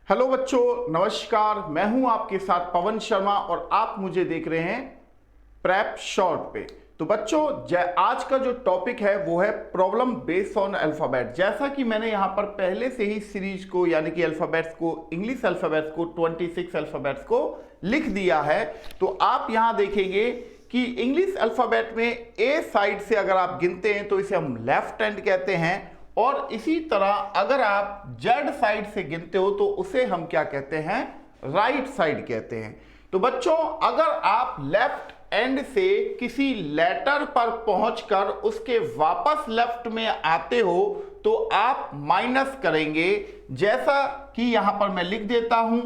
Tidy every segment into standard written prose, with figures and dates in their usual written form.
Hello बच्चों, नमस्कार। मैं हूं आपके साथ पवन शर्मा और आप मुझे देख रहे हैं प्रेप शॉर्ट पे। तो बच्चों, आज का जो टॉपिक है वो है प्रॉब्लम बेस्ड ऑन अल्फाबेट। जैसा कि मैंने यहां पर पहले से ही सीरीज को यानी कि अल्फाबेट्स को, इंग्लिश अल्फाबेट्स को 26 अल्फाबेट्स को लिख दिया है। तो आप यहां देखेंगे कि इंग्लिश अल्फाबेट में ए साइड से अगर आप गिनते हैं तो इसे हम लेफ्ट हैंड कहते हैं, और इसी तरह अगर आप जेड साइड से गिनते हो तो उसे हम क्या कहते हैं, राइट साइड कहते हैं। तो बच्चों, अगर आप लेफ्ट एंड से किसी लेटर पर पहुंचकर उसके वापस लेफ्ट में आते हो तो आप माइनस करेंगे। जैसा कि यहां पर मैं लिख देता हूं,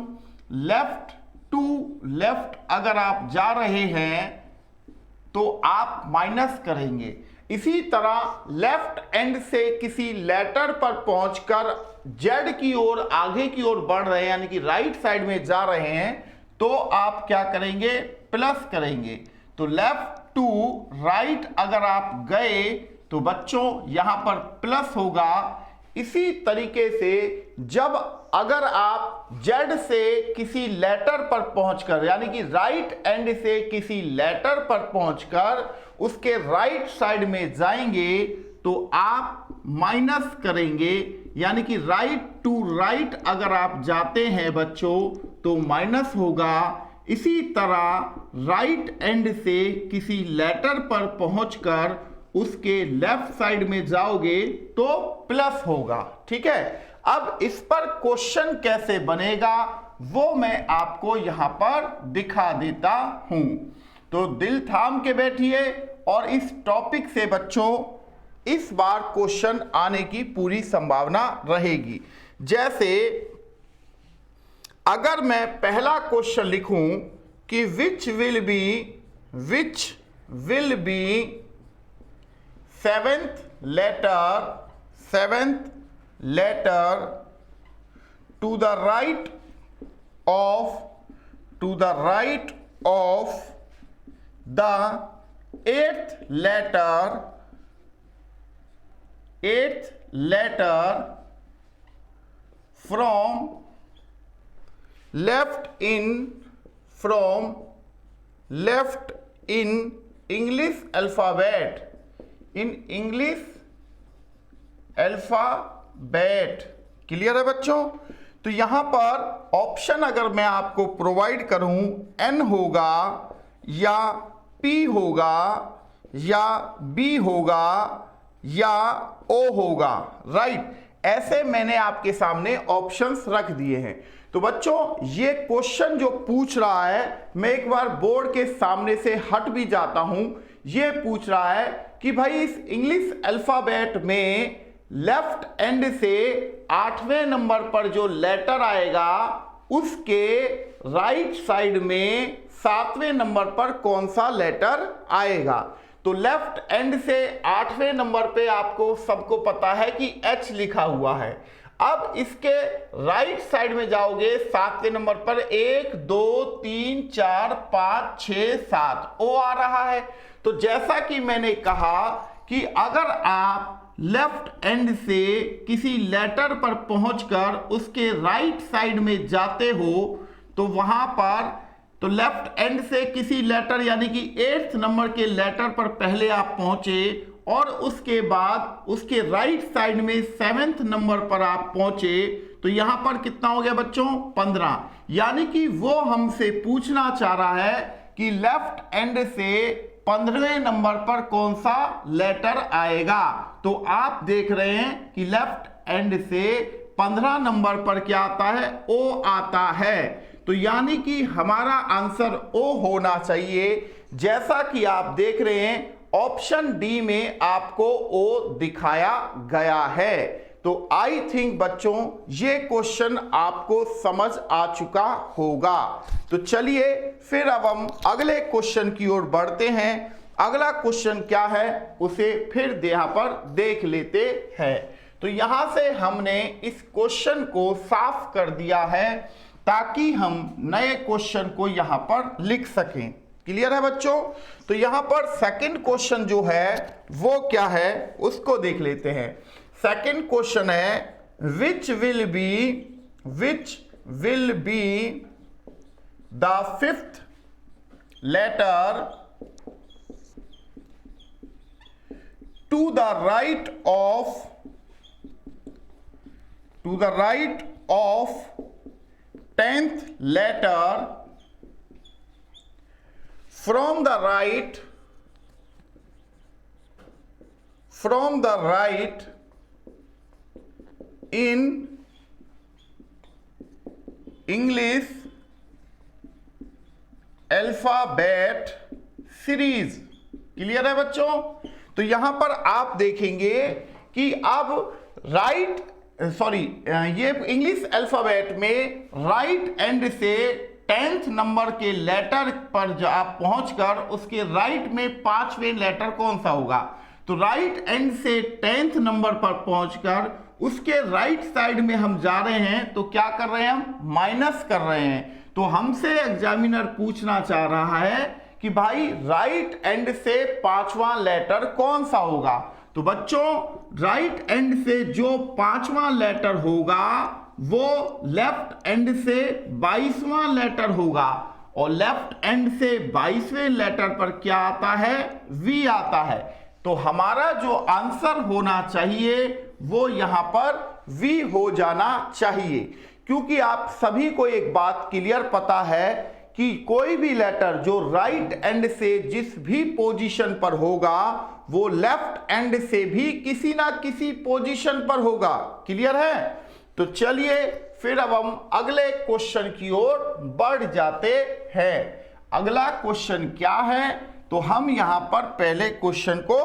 लेफ्ट टू लेफ्ट अगर आप जा रहे हैं तो आप माइनस करेंगे। इसी तरह लेफ्ट एंड से किसी लेटर पर पहुंचकर जेड की ओर, आगे की ओर बढ़ रहे हैं यानी कि राइट साइड में जा रहे हैं तो आप क्या करेंगे, प्लस करेंगे। तो लेफ्ट टू राइट अगर आप गए तो बच्चों यहां पर प्लस होगा। इसी तरीके से जब अगर आप जेड से किसी लेटर पर पहुंचकर यानी कि राइट एंड से किसी लेटर पर पहुंचकर उसके राइट साइड में जाएंगे तो आप माइनस करेंगे, यानी कि राइट टू राइट अगर आप जाते हैं बच्चों तो माइनस होगा। इसी तरह राइट एंड से किसी लेटर पर पहुंचकर उसके लेफ्ट साइड में जाओगे तो प्लस होगा। ठीक है, अब इस पर क्वेश्चन कैसे बनेगा वो मैं आपको यहां पर दिखा देता हूं। तो दिल थाम के बैठिए और इस टॉपिक से बच्चों इस बार क्वेश्चन आने की पूरी संभावना रहेगी। जैसे अगर मैं पहला क्वेश्चन लिखूं कि which will be seventh letter to the right of the eighth letter from left in English alphabet, क्लियर है बच्चों। तो यहां पर ऑप्शन अगर मैं आपको प्रोवाइड करूं, एन होगा या पी होगा या बी होगा या ओ होगा, राइट। ऐसे मैंने आपके सामने ऑप्शंस रख दिए हैं। तो बच्चों, ये क्वेश्चन जो पूछ रहा है, मैं एक बार बोर्ड के सामने से हट भी जाता हूं। ये पूछ रहा है कि भाई इस इंग्लिश अल्फाबेट में लेफ्ट एंड से 8वें नंबर पर जो लेटर आएगा उसके राइट साइड में 7वें नंबर पर कौन सा लेटर आएगा। तो लेफ्ट एंड से 8वें नंबर पे आपको सबको पता है कि एच लिखा हुआ है। अब इसके राइट साइड में जाओगे 7वें नंबर पर 1 2 3 4 5 6 7 ओ आ रहा है। तो जैसा कि मैंने कहा कि अगर आप लेफ्ट एंड से किसी लेटर पर पहुंचकर उसके राइट साइड में जाते हो तो वहां पर, तो लेफ्ट एंड से किसी लेटर यानी कि 8th नंबर के लेटर पर पहले आप पहुंचे और उसके बाद उसके राइट साइड में 7th नंबर पर आप पहुंचे तो यहां पर कितना हो गया बच्चों, 15। यानी कि वो हमसे पूछना चाह रहा है कि लेफ्ट एंड से 15वें नंबर पर कौन सा लेटर आएगा। तो आप देख रहे हैं कि लेफ्ट एंड से 15 नंबर पर क्या आता है, ओ आता है। तो यानी कि हमारा आंसर ओ होना चाहिए। जैसा कि आप देख रहे हैं ऑप्शन डी में आपको ओ दिखाया गया है। तो आई थिंक बच्चों ये क्वेश्चन आपको समझ आ चुका होगा। तो चलिए फिर अब हम अगले क्वेश्चन की ओर बढ़ते हैं। अगला क्वेश्चन क्या है उसे फिर यहां पर देख लेते हैं। तो यहां से हमने इस क्वेश्चन को साफ कर दिया है ताकि हम नए क्वेश्चन को यहां पर लिख सकें। क्लियर है बच्चों। तो यहां पर सेकंड क्वेश्चन जो है वो क्या है उसको देख लेते हैं। सेकंड क्वेश्चन है विच will be the fifth letter to the right of 10th letter from the right in English alphabet series. Clear है बच्चों? तो यहां पर आप देखेंगे कि अब ये इंग्लिश अल्फाबेट में राइट एंड से 10th नंबर के लेटर पर जो आप पहुंचकर उसके राइट में 5वें लेटर कौन सा होगा, तो राइट एंड से 10th नंबर पर पहुंचकर उसके राइट साइड में हम जा रहे हैं, तो क्या कर रहे हैं, हम माइनस कर रहे हैं। तो हमसे एग्जामिनर पूछना चाह रहा है कि भाई राइट एंड से 5वां लेटर कौन सा होगा। तो बच्चों राइट एंड से जो 5वां लेटर होगा वो लेफ्ट एंड से 22वां लेटर होगा, और लेफ्ट एंड से 22वें लेटर पर क्या आता है, वी आता है। तो हमारा जो आंसर होना चाहिए वो यहां पर वी हो जाना चाहिए, क्योंकि आप सभी को एक बात क्लियर पता है कि कोई भी लेटर जो राइट एंड से जिस भी पोजीशन पर होगा वो लेफ्ट एंड से भी किसी ना किसी पोजीशन पर होगा। क्लियर है? तो चलिए फिर अब हम अगले क्वेश्चन की ओर बढ़ जाते हैं। अगला क्वेश्चन क्या है, तो हम यहां पर पहले क्वेश्चन को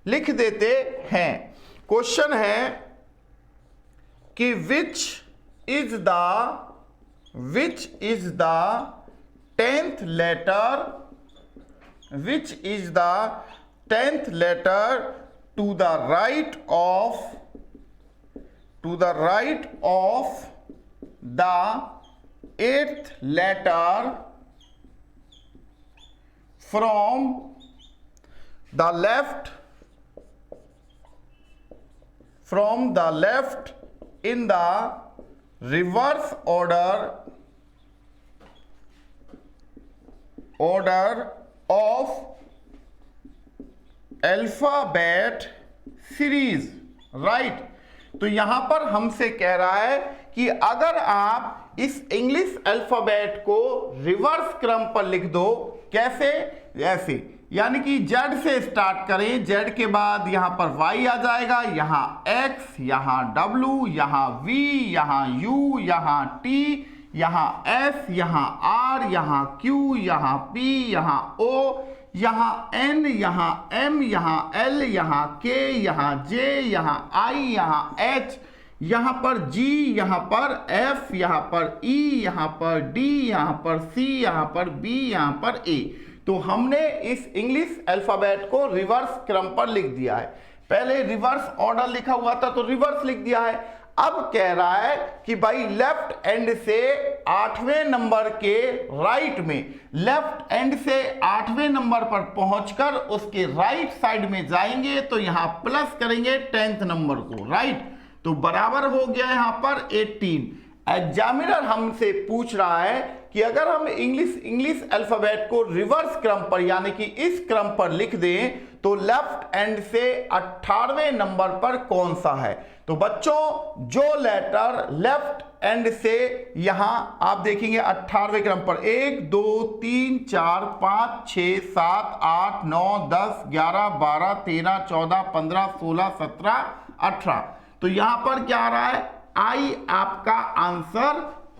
लिख देते हैं। क्वेश्चन है कि which is the 10th letter to the right of the 8th letter from the left in the reverse order of alphabet series. Right? तो यहां पर हमसे कह रहा है कि अगर आप इस इंग्लिश अल्फाबेट को रिवर्स क्रम पर लिख दो, कैसे, ऐसे, यानी कि Z से स्टार्ट करें, Z के बाद यहां पर Y आ जाएगा, यहां X, यहां W, यहां V, यहां U, यहां T, यहां S, यहां R, यहां Q, यहां P, यहां O, यहां N, यहां M, यहां L, यहां K, यहां J, यहां I, यहां H, यहां पर G, यहां पर F, यहां पर E, यहां पर D, यहां पर C, यहां पर B, यहां पर A। तो हमने इस इंग्लिश अल्फाबेट को रिवर्स क्रम पर लिख दिया है। पहले रिवर्स ऑर्डर लिखा हुआ था तो रिवर्स लिख दिया है। अब कह रहा है कि भाई लेफ्ट एंड से 8वें नंबर के राइट में, लेफ्ट एंड से 8वें नंबर पर पहुंचकर उसके राइट साइड में जाएंगे तो यहां प्लस करेंगे 10th नंबर को। राइट? तो बराबर हो गया यहां पर 18। एग्जामिनर हमसे पूछ रहा है कि अगर हम इंग्लिश अल्फाबेट को रिवर्स क्रम पर यानी कि इस क्रम पर लिख दें तो लेफ्ट एंड से 18वें नंबर पर कौन सा है। तो बच्चों जो लेटर लेफ्ट एंड से यहां आप देखेंगे 18वें क्रम पर 1 2 3 4 5 6 7 8 9 10 11 12 13 14 15 16 17 18। तो यहां पर क्या आ रहा है, आई आपका आंसर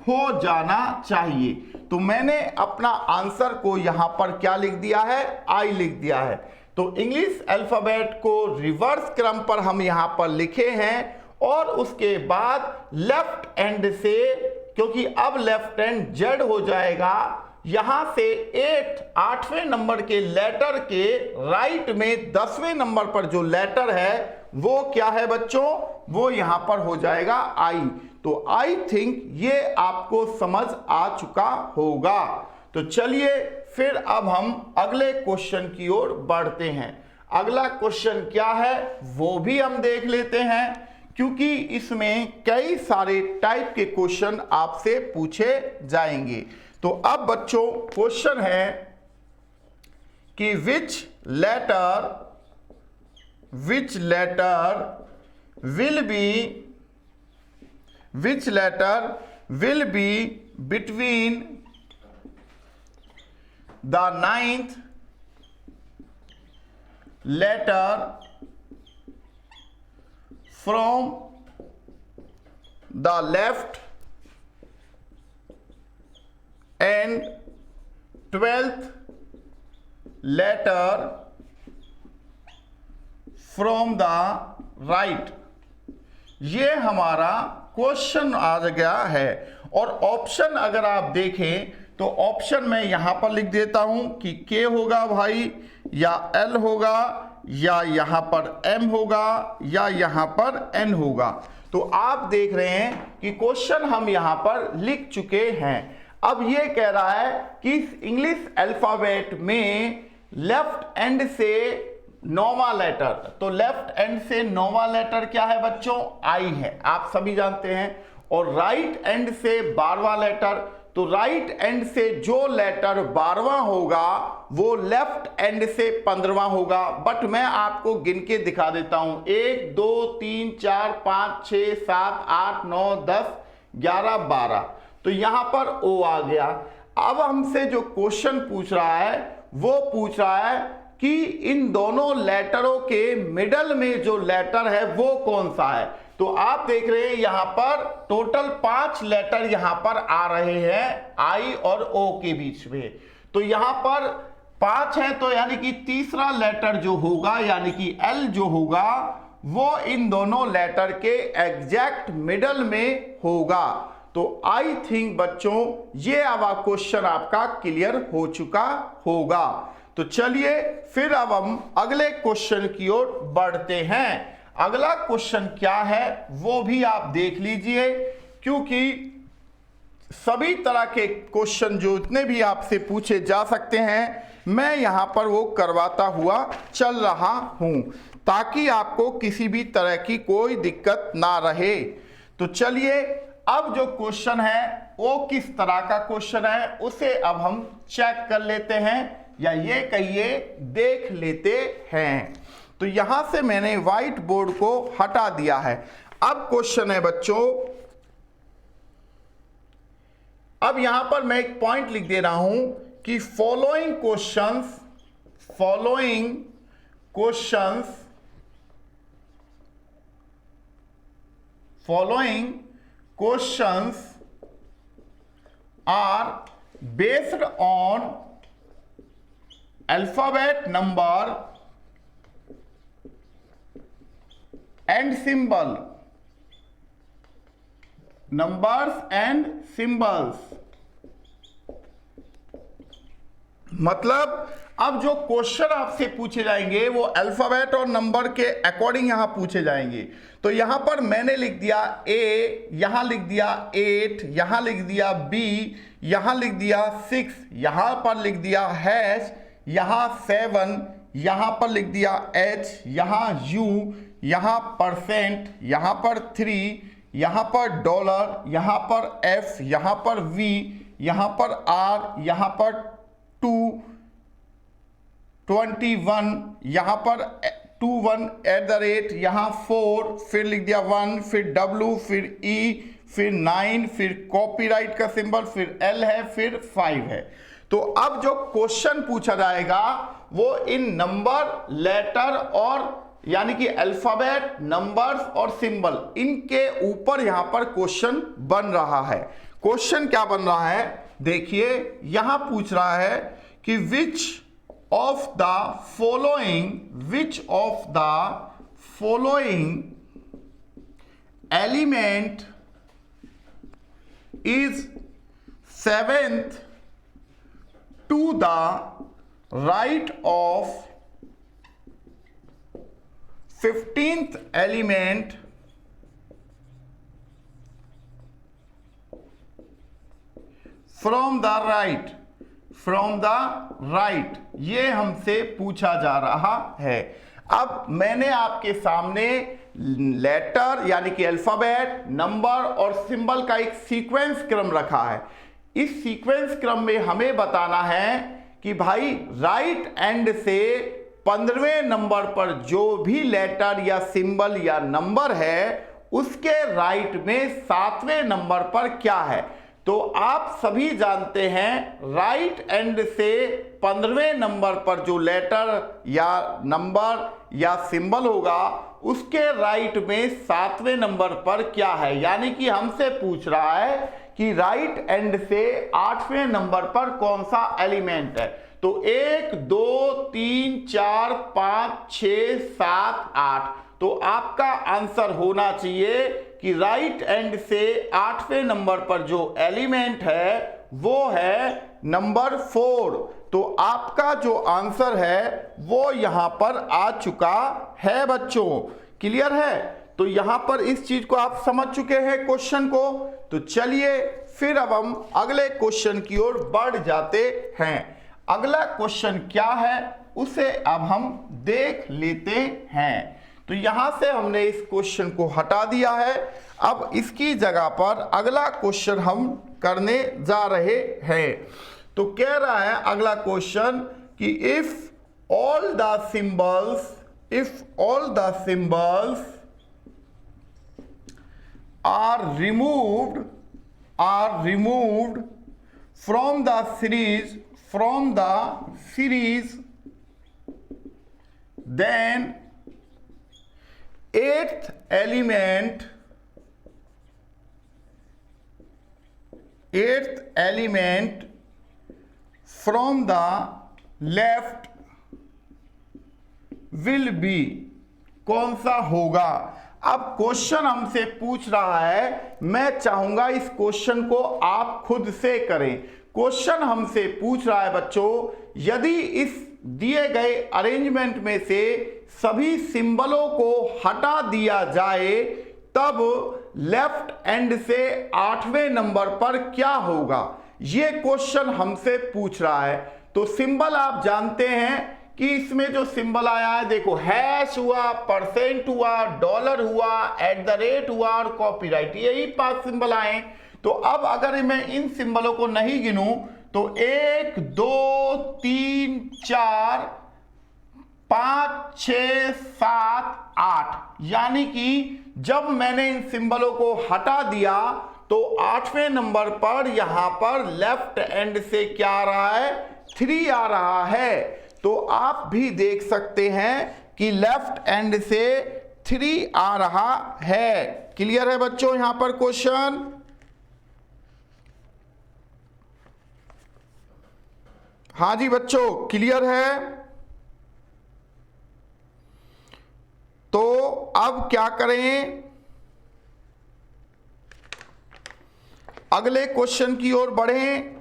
हो जाना चाहिए। तो मैंने अपना आंसर को यहां पर क्या लिख दिया है, आई लिख दिया है। तो इंग्लिश अल्फाबेट को रिवर्स क्रम पर हम यहां पर लिखे हैं और उसके बाद लेफ्ट एंड से, क्योंकि अब लेफ्ट एंड जेड हो जाएगा, यहां से 8वें नंबर के लेटर के राइट में 10वें नंबर पर जो लेटर है वो क्या है बच्चों, वो यहां पर हो जाएगा आई। तो आई थिंक ये आपको समझ आ चुका होगा। तो चलिए फिर अब हम अगले क्वेश्चन की ओर बढ़ते हैं। अगला क्वेश्चन क्या है वो भी हम देख लेते हैं। क्योंकि इसमें कई सारे टाइप के क्वेश्चन आपसे पूछे जाएंगे। तो अब बच्चों क्वेश्चन है कि विच letter will be between the ninth letter from the left and 12th letter from the right। ये हमारा क्वेश्चन आ गया है। और ऑप्शन अगर आप देखें तो ऑप्शन में यहां पर लिख देता हूं कि के होगा भाई, या एल होगा, या यहां पर एम होगा, या यहां पर एन होगा। तो आप देख रहे हैं कि क्वेश्चन हम यहां पर लिख चुके हैं। अब ये कह रहा है कि इंग्लिश अल्फाबेट में लेफ्ट एंड से नौवां लेटर, तो लेफ्ट एंड से नौवां लेटर क्या है बच्चों? आई है, आप सभी जानते हैं। और राइट एंड से 12वां लेटर, तो राइट एंड से जो लेटर 12वां होगा वो लेफ्ट एंड से 15वां होगा। बट मैं आपको गिन के दिखा देता हूं, 1 2 3 4 5 6 7 8 9 10 11 12, तो यहां पर ओ आ गया। अब हमसे जो क्वेश्चन पूछ रहा है वो पूछ रहा है कि इन दोनों लेटरों के मिडल में जो लेटर है वो कौन सा है। तो आप देख रहे हैं यहां पर टोटल 5 लेटर यहां पर आ रहे हैं आई और ओ के बीच में। तो यहां पर 5 है, तो यानी कि तीसरा लेटर जो होगा यानी कि एल जो होगा वो इन दोनों लेटर के एग्जैक्ट मिडल में होगा। तो आई थिंक बच्चों ये अब क्वेश्चन आपका क्लियर हो चुका होगा। तो चलिए फिर अब हम अगले क्वेश्चन की ओर बढ़ते हैं। अगला क्वेश्चन क्या है वो भी आप देख लीजिए, क्योंकि सभी तरह के क्वेश्चन जो इतने भी आपसे पूछे जा सकते हैं मैं यहां पर वो करवाता हुआ चल रहा हूं, ताकि आपको किसी भी तरह की कोई दिक्कत ना रहे। तो चलिए अब जो क्वेश्चन है वो किस तरह का क्वेश्चन है उसे अब हम चेक कर लेते हैं, या ये कहिए देख लेते हैं। तो यहां से मैंने व्हाइट बोर्ड को हटा दिया है। अब क्वेश्चन है बच्चों, अब यहां पर मैं एक पॉइंट लिख दे रहा हूं कि following questions are based on alphabet number and symbol, numbers and symbols। मतलब अब जो क्वेश्चन आपसे पूछे जाएंगे वो अल्फाबेट और नंबर के अकॉर्डिंग यहां पूछे जाएंगे। तो यहां पर मैंने लिख दिया ए, यहां लिख दिया 8, यहां लिख दिया बी, यहां लिख दिया 6, यहां पर लिख दिया हैश, यहां 7, यहां पर लिख दिया H, यहां U, यहां %, यहां पर 3, यहां पर $, यहां पर F, यहां पर V, यहां पर R, यहां पर 21, यहां पर 21 @ यहां 4, फिर लिख दिया 1, फिर W, फिर E, फिर 9, फिर कॉपीराइट का सिंबल, फिर L है, फिर 5 है। तो अब जो क्वेश्चन पूछा जाएगा वो इन नंबर, लेटर और यानी कि अल्फाबेट, नंबर्स और सिंबल, इनके ऊपर यहां पर क्वेश्चन बन रहा है। क्वेश्चन क्या बन रहा है देखिए, यहां पूछ रहा है कि which of the following element is 7th to the right of 15th element from the right, ये हमसे पूछा जा रहा है। अब मैंने आपके सामने लेटर यानी कि अल्फाबेट, नंबर और सिंबल का एक सीक्वेंस क्रम रखा है। इस सीक्वेंस क्रम में हमें बताना है कि भाई राइट एंड से 15वें नंबर पर जो भी लेटर या सिंबल या नंबर है उसके राइट में 7वें नंबर पर क्या है। तो आप सभी जानते हैं राइट एंड से 15वें नंबर पर जो लेटर या नंबर या सिंबल होगा उसके राइट में 7वें नंबर पर क्या है, यानी कि हमसे पूछ रहा है कि राइट एंड से 8वें नंबर पर कौन सा एलिमेंट है। तो 1 2 3 4 5 6 7 8, तो आपका आंसर होना चाहिए कि राइट एंड से 8वें नंबर पर जो एलिमेंट है वो है नंबर 4। तो आपका जो आंसर है वो यहां पर आ चुका है बच्चों। क्लियर है? तो यहां पर इस चीज को आप समझ चुके हैं क्वेश्चन को। तो चलिए फिर अब हम अगले क्वेश्चन की ओर बढ़ जाते हैं। अगला क्वेश्चन क्या है उसे अब हम देख लेते हैं। तो यहां से हमने इस क्वेश्चन को हटा दिया है। अब इसकी जगह पर अगला क्वेश्चन हम करने जा रहे हैं। तो कह रहा है अगला क्वेश्चन कि if all the symbols are removed from the series then eighth element from the left will be, कौन सा होगा। अब क्वेश्चन हमसे पूछ रहा है, मैं चाहूंगा इस क्वेश्चन को आप खुद से करें। क्वेश्चन हमसे पूछ रहा है बच्चों, यदि इस दिए गए अरेंजमेंट में से सभी सिंबलों को हटा दिया जाए तब लेफ्ट एंड से 8वें नंबर पर क्या होगा, ये क्वेश्चन हमसे पूछ रहा है। तो सिंबल आप जानते हैं कि इसमें जो सिंबल आया है, देखो हैश हुआ, परसेंट हुआ, डॉलर हुआ, @ हुआ और कॉपीराइट, यही 5 सिंबल आए। तो अब अगर मैं इन सिंबलों को नहीं गिनूं तो 1 2 3 4 5 6 7 8, यानी कि जब मैंने इन सिंबलों को हटा दिया तो 8वें नंबर पर यहां पर लेफ्ट एंड से क्या आ रहा है, 3 आ रहा है। तो आप भी देख सकते हैं कि लेफ्ट एंड से 3 आ रहा है। क्लियर है बच्चों यहां पर क्वेश्चन? हाँ जी बच्चों, क्लियर है? तो अब क्या करें, अगले क्वेश्चन की ओर बढ़ें।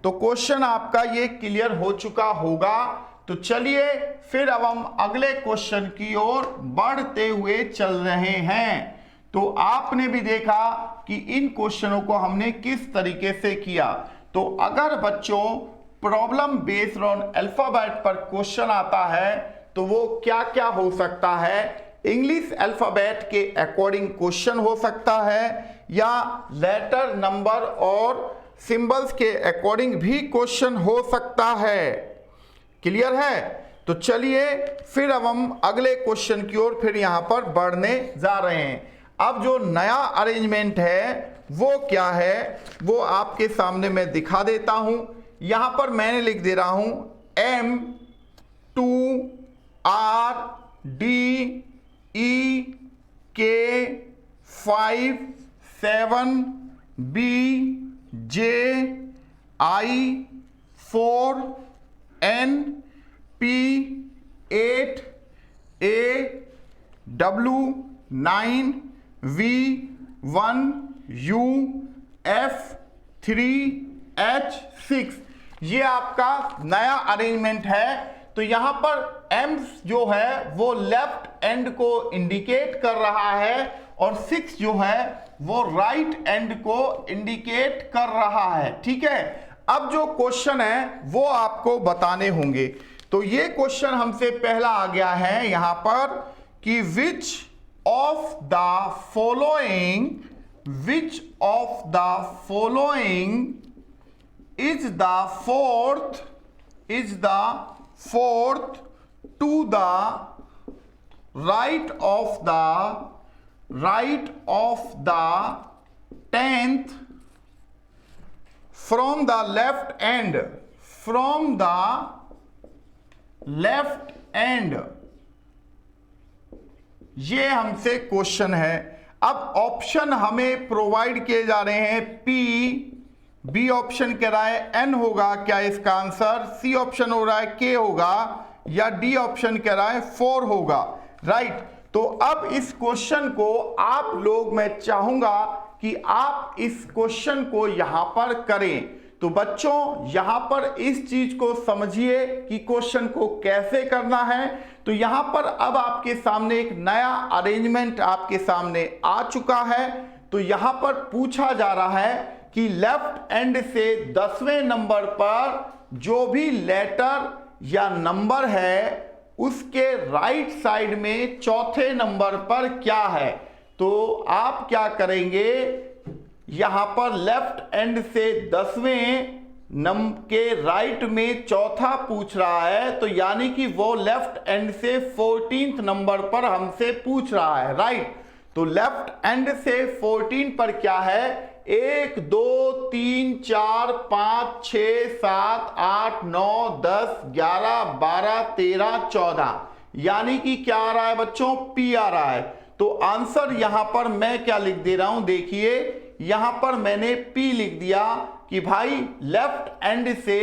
तो क्वेश्चन आपका ये क्लियर हो चुका होगा। तो चलिए फिर अब हम अगले क्वेश्चन की ओर बढ़ते हुए चल रहे हैं। तो आपने भी देखा कि इन क्वेश्चनों को हमने किस तरीके से किया। तो अगर बच्चों प्रॉब्लम बेस्ड ऑन अल्फाबेट पर क्वेश्चन आता है तो वो क्या क्या हो सकता है, इंग्लिश अल्फाबेट के अकॉर्डिंग क्वेश्चन हो सकता है या लेटर, नंबर और सिंबल्स के अकॉर्डिंग भी क्वेश्चन हो सकता है। क्लियर है? तो चलिए फिर अब हम अगले क्वेश्चन की ओर फिर यहां पर बढ़ने जा रहे हैं। अब जो नया अरेंजमेंट है वो क्या है वो आपके सामने मैं दिखा देता हूं। यहां पर मैंने लिख दे रहा हूं M 2 R D E K 5 7 B J I 4 N P 8 A W 9 V 1 U F 3 H 6, ये आपका नया अरेंजमेंट है। तो यहां पर M जो है वो लेफ्ट एंड को इंडिकेट कर रहा है और 6 जो है वो राइट एंड को इंडिकेट कर रहा है। ठीक है, अब जो क्वेश्चन है वो आपको बताने होंगे। तो ये क्वेश्चन हमसे पहला आ गया है यहां पर कि विच of the following is the fourth to the right of the 10th from the left end, ये हमसे क्वेश्चन है। अब ऑप्शन हमें प्रोवाइड किए जा रहे हैं बी ऑप्शन कह रहा है एन होगा क्या इसका आंसर, सी ऑप्शन हो रहा है के होगा, या डी ऑप्शन कह रहा है 4 होगा, राइट। तो अब इस क्वेश्चन को आप लोग, मैं चाहूंगा कि आप इस क्वेश्चन को यहां पर करें। तो बच्चों यहां पर इस चीज को समझिए कि क्वेश्चन को कैसे करना है। तो यहां पर अब आपके सामने एक नया अरेंजमेंट आपके सामने आ चुका है। तो यहां पर पूछा जा रहा है कि लेफ्ट एंड से 10वें नंबर पर जो भी लेटर या नंबर है उसके राइट साइड में चौथे नंबर पर क्या है। तो आप क्या करेंगे, यहां पर लेफ्ट एंड से 10वें नंबर के राइट में चौथा पूछ रहा है, तो यानी कि वो लेफ्ट एंड से 14th नंबर पर हमसे पूछ रहा है, राइट। तो लेफ्ट एंड से 14 पर क्या है, 1 2 3 4 5 6 7 8 9 10 11 12 13 14, यानी कि क्या आ रहा है बच्चों, पी आ रहा है। तो आंसर यहां पर मैं क्या लिख दे रहा हूं, देखिए यहां पर मैंने पी लिख दिया कि भाई लेफ्ट एंड से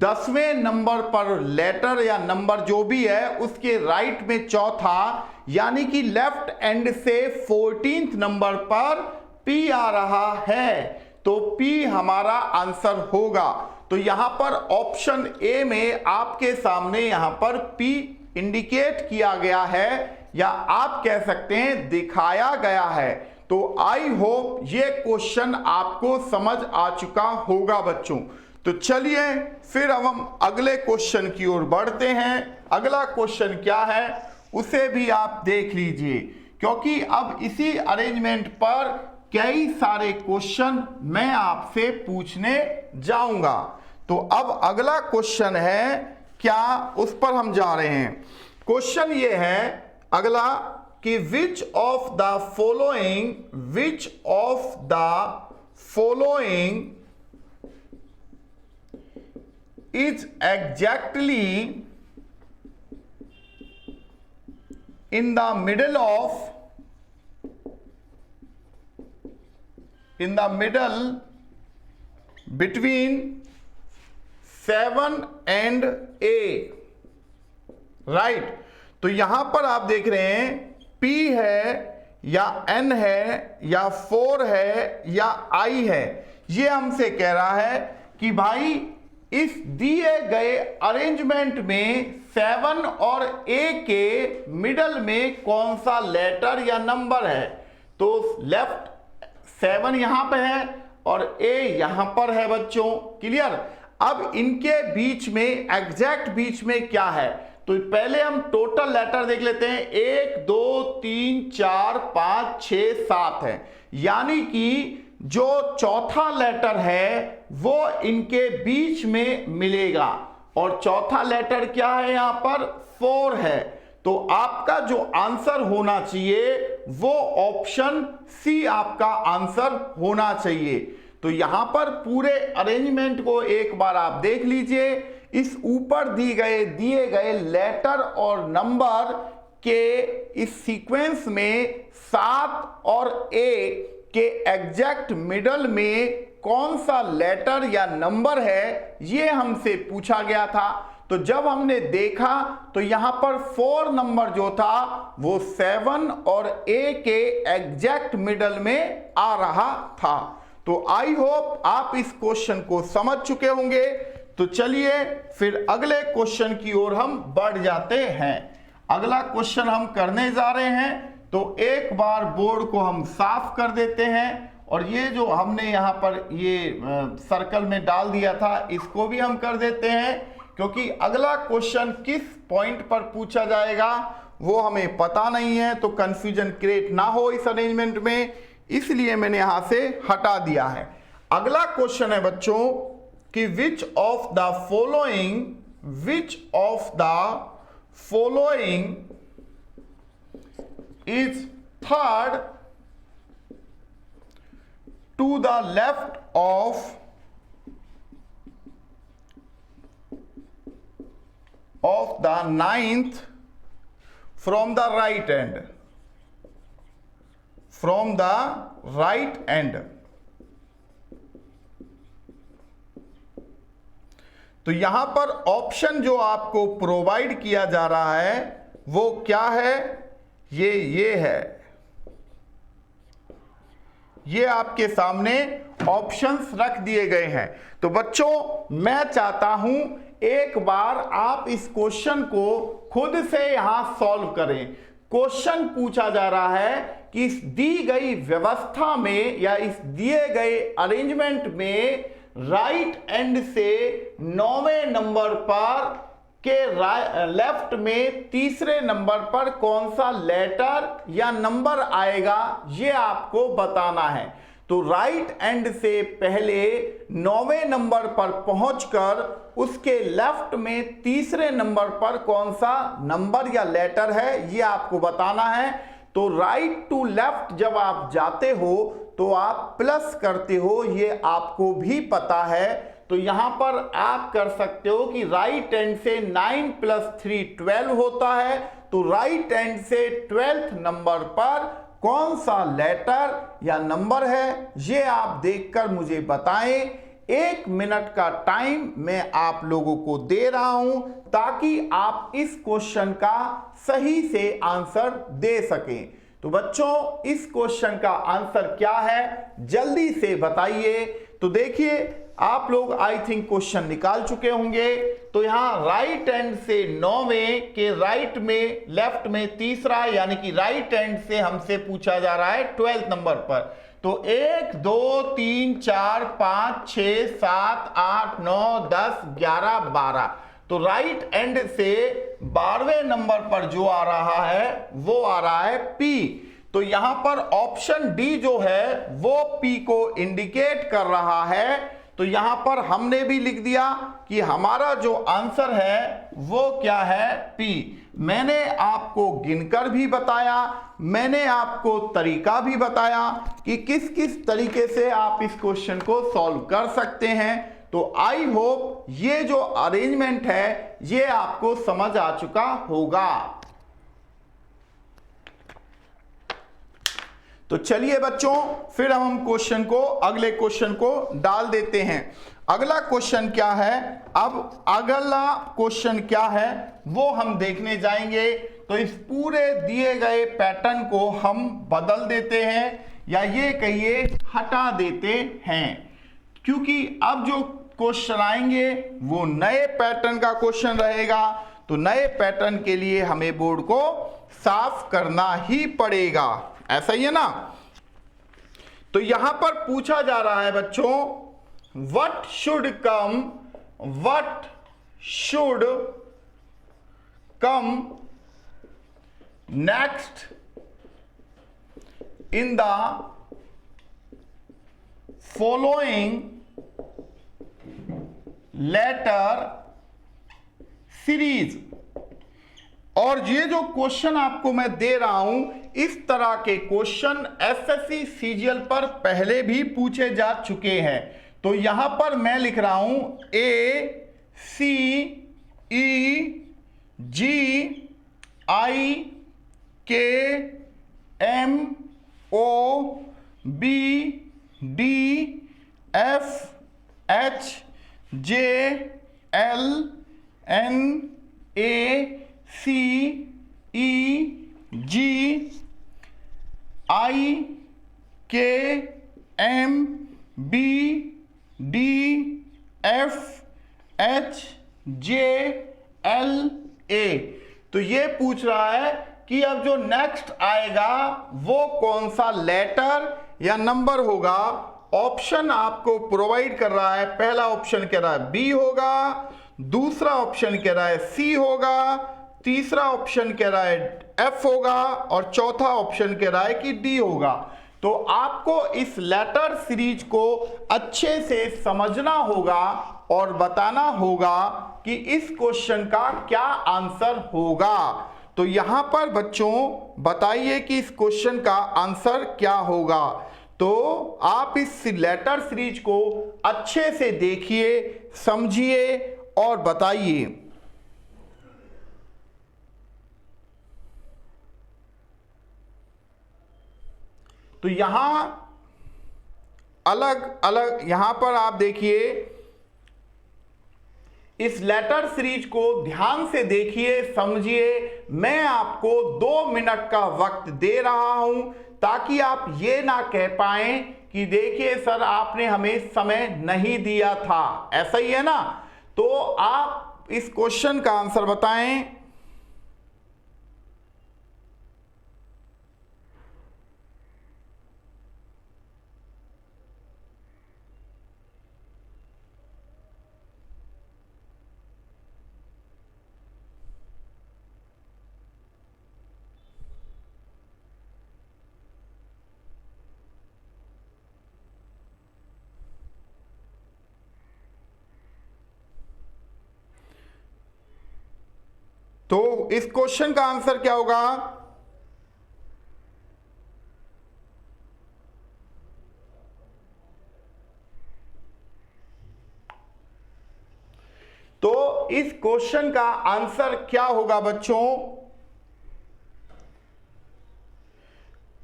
10वें नंबर पर लेटर या नंबर जो भी है उसके राइट में चौथा, यानी कि लेफ्ट एंड से 14th नंबर पर पी आ रहा है। तो पी हमारा आंसर होगा। तो यहां पर ऑप्शन ए में आपके सामने यहां पर पी इंडिकेट किया गया है, या आप कह सकते हैं दिखाया गया है। तो आई होप ये क्वेश्चन आपको समझ आ चुका होगा बच्चों। तो चलिए फिर अब हम अगले क्वेश्चन की ओर बढ़ते हैं। अगला क्वेश्चन क्या है उसे भी आप देख लीजिए, क्योंकि अब इसी अरेंजमेंट पर कई सारे क्वेश्चन मैं आपसे पूछने जाऊंगा। तो अब अगला क्वेश्चन है क्या, उस पर हम जा रहे हैं। क्वेश्चन ये है अगला कि which of the following is exactly in the middle between 7 and 8, right. तो यहां पर आप देख रहे हैं P है या N है या 4 है या I है। ये हमसे कह रहा है कि भाई इस दिए गए अरेंजमेंट में 7 और A के मिडल में कौन सा लेटर या नंबर है। तो लेफ्ट 7 यहां पे है और A यहां पर है बच्चों, क्लियर। अब इनके बीच में एग्जैक्ट बीच में क्या है, तो पहले हम टोटल लेटर देख लेते हैं। 1 2 3 4 5 6 7 है, यानी कि जो चौथा लेटर है वो इनके बीच में मिलेगा, और चौथा लेटर क्या है यहां पर 4 है। तो आपका जो आंसर होना चाहिए वो ऑप्शन सी आपका आंसर होना चाहिए। तो यहां पर पूरे अरेंजमेंट को एक बार आप देख लीजिए। इस ऊपर दिए गए लेटर और नंबर के इस सीक्वेंस में 7 और A के एग्जैक्ट मिडल में कौन सा लेटर या नंबर है, ये हमसे पूछा गया था। तो जब हमने देखा तो यहां पर 4 नंबर जो था वो 7 और A के एग्जैक्ट मिडल में आ रहा था। तो आई होप आप इस क्वेश्चन को समझ चुके होंगे। तो चलिए फिर अगले क्वेश्चन की ओर हम बढ़ जाते हैं। अगला क्वेश्चन हम करने जा रहे हैं। तो एक बार बोर्ड को हम साफ कर देते हैं, और ये जो हमने यहाँ पर ये सर्कल में डाल दिया था इसको भी हम कर देते हैं, क्योंकि अगला क्वेश्चन किस पॉइंट पर पूछा जाएगा वो हमें पता नहीं है, तो कंफ्यूजन क्रिएट ना हो इस अरेंजमेंट में, इसलिए मैंने यहां से हटा दिया है। अगला क्वेश्चन है बच्चों कि which of the following is third to the left of the ninth from the right end, from the right end। तो यहां पर ऑप्शन जो आपको प्रोवाइड किया जा रहा है वो क्या है, ये है, ये आपके सामने ऑप्शंस रख दिए गए हैं। तो बच्चों मैं चाहता हूं एक बार आप इस क्वेश्चन को खुद से यहां सॉल्व करें। क्वेश्चन पूछा जा रहा है कि इस दी गई व्यवस्था में या इस दिए गए अरेंजमेंट में राइट एंड से 9वें नंबर पर के लेफ्ट में तीसरे नंबर पर कौन सा लेटर या नंबर आएगा, ये आपको बताना है। तो राइट एंड से पहले 9वें नंबर पर पहुंचकर उसके लेफ्ट में तीसरे नंबर पर कौन सा नंबर या लेटर है, ये आपको बताना है। तो राइट टू लेफ्ट जब आप जाते हो तो आप प्लस करते हो, ये आपको भी पता है। तो यहां पर आप कर सकते हो कि राइट एंड से 9 + 3 12 होता है। तो राइट एंड से 12th नंबर पर कौन सा लेटर या नंबर है, ये आप देखकर मुझे बताएं। 1 मिनट का टाइम मैं आप लोगों को दे रहा हूं ताकि आप इस क्वेश्चन का सही से आंसर दे सकें। तो बच्चों इस क्वेश्चन का आंसर क्या है जल्दी से बताइए। तो देखिए आप लोग आई थिंक क्वेश्चन निकाल चुके होंगे। तो यहां राइट एंड से 9वें के राइट में लेफ्ट में तीसरा, यानी कि राइट एंड से हमसे पूछा जा रहा है 12th नंबर पर। तो 1 2 3 4 5 6 7 8 9 10 11 12। तो राइट एंड से 12वें नंबर पर जो आ रहा है वो आ रहा है पी। तो यहां पर ऑप्शन डी जो है वो पी को इंडिकेट कर रहा है। तो यहां पर हमने भी लिख दिया कि हमारा जो आंसर है वो क्या है, पी। मैंने आपको गिनकर भी बताया, मैंने आपको तरीका भी बताया कि किस किस तरीके से आप इस क्वेश्चन को सॉल्व कर सकते हैं। तो आई होप ये जो अरेंजमेंट है ये आपको समझ आ चुका होगा। तो चलिए बच्चों फिर हम क्वेश्चन को, अगले क्वेश्चन को डाल देते हैं। अगला क्वेश्चन क्या है, अब अगला क्वेश्चन क्या है वो हम देखने जाएंगे। तो इस पूरे दिए गए पैटर्न को हम बदल देते हैं या ये कहिए हटा देते हैं, क्योंकि अब जो क्वेश्चन आएंगे वो नए पैटर्न का क्वेश्चन रहेगा। तो नए पैटर्न के लिए हमें बोर्ड को साफ करना ही पड़ेगा, ऐसा ही है ना। तो यहां पर पूछा जा रहा है बच्चों what should come next in the following letter series. और ये जो क्वेश्चन आपको मैं दे रहा हूं इस तरह के क्वेश्चन एसएससी सीजीएल पर पहले भी पूछे जा चुके हैं। तो यहां पर मैं लिख रहा हूं ए C E G I K M O B D F H J L N A C E G I K M B D F H J L A. तो ये पूछ रहा है कि अब जो नेक्स्ट आएगा वो कौन सा लेटर या नंबर होगा। ऑप्शन आपको प्रोवाइड कर रहा है, पहला ऑप्शन कह रहा है बी होगा, दूसरा ऑप्शन कह रहा है सी होगा, तीसरा ऑप्शन कह रहा है एफ होगा और चौथा ऑप्शन कह रहा है कि डी होगा। तो आपको इस लेटर सीरीज को अच्छे से समझना होगा और बताना होगा कि इस क्वेश्चन का क्या आंसर होगा। तो यहां पर बच्चों बताइए कि इस क्वेश्चन का आंसर क्या होगा। तो आप इस लेटर सीरीज को अच्छे से देखिए, समझिए और बताइए। तो यहां अलग अलग, यहां पर आप देखिए, इस लेटर सीरीज को ध्यान से देखिए, समझिए। मैं आपको 2 मिनट का वक्त दे रहा हूं ताकि आप ये ना कह पाएं कि देखिए सर आपने हमें समय नहीं दिया था, ऐसा ही है ना। तो आप इस क्वेश्चन का आंसर बताएं। तो इस क्वेश्चन का आंसर क्या होगा? तो इस क्वेश्चन का आंसर क्या होगा बच्चों?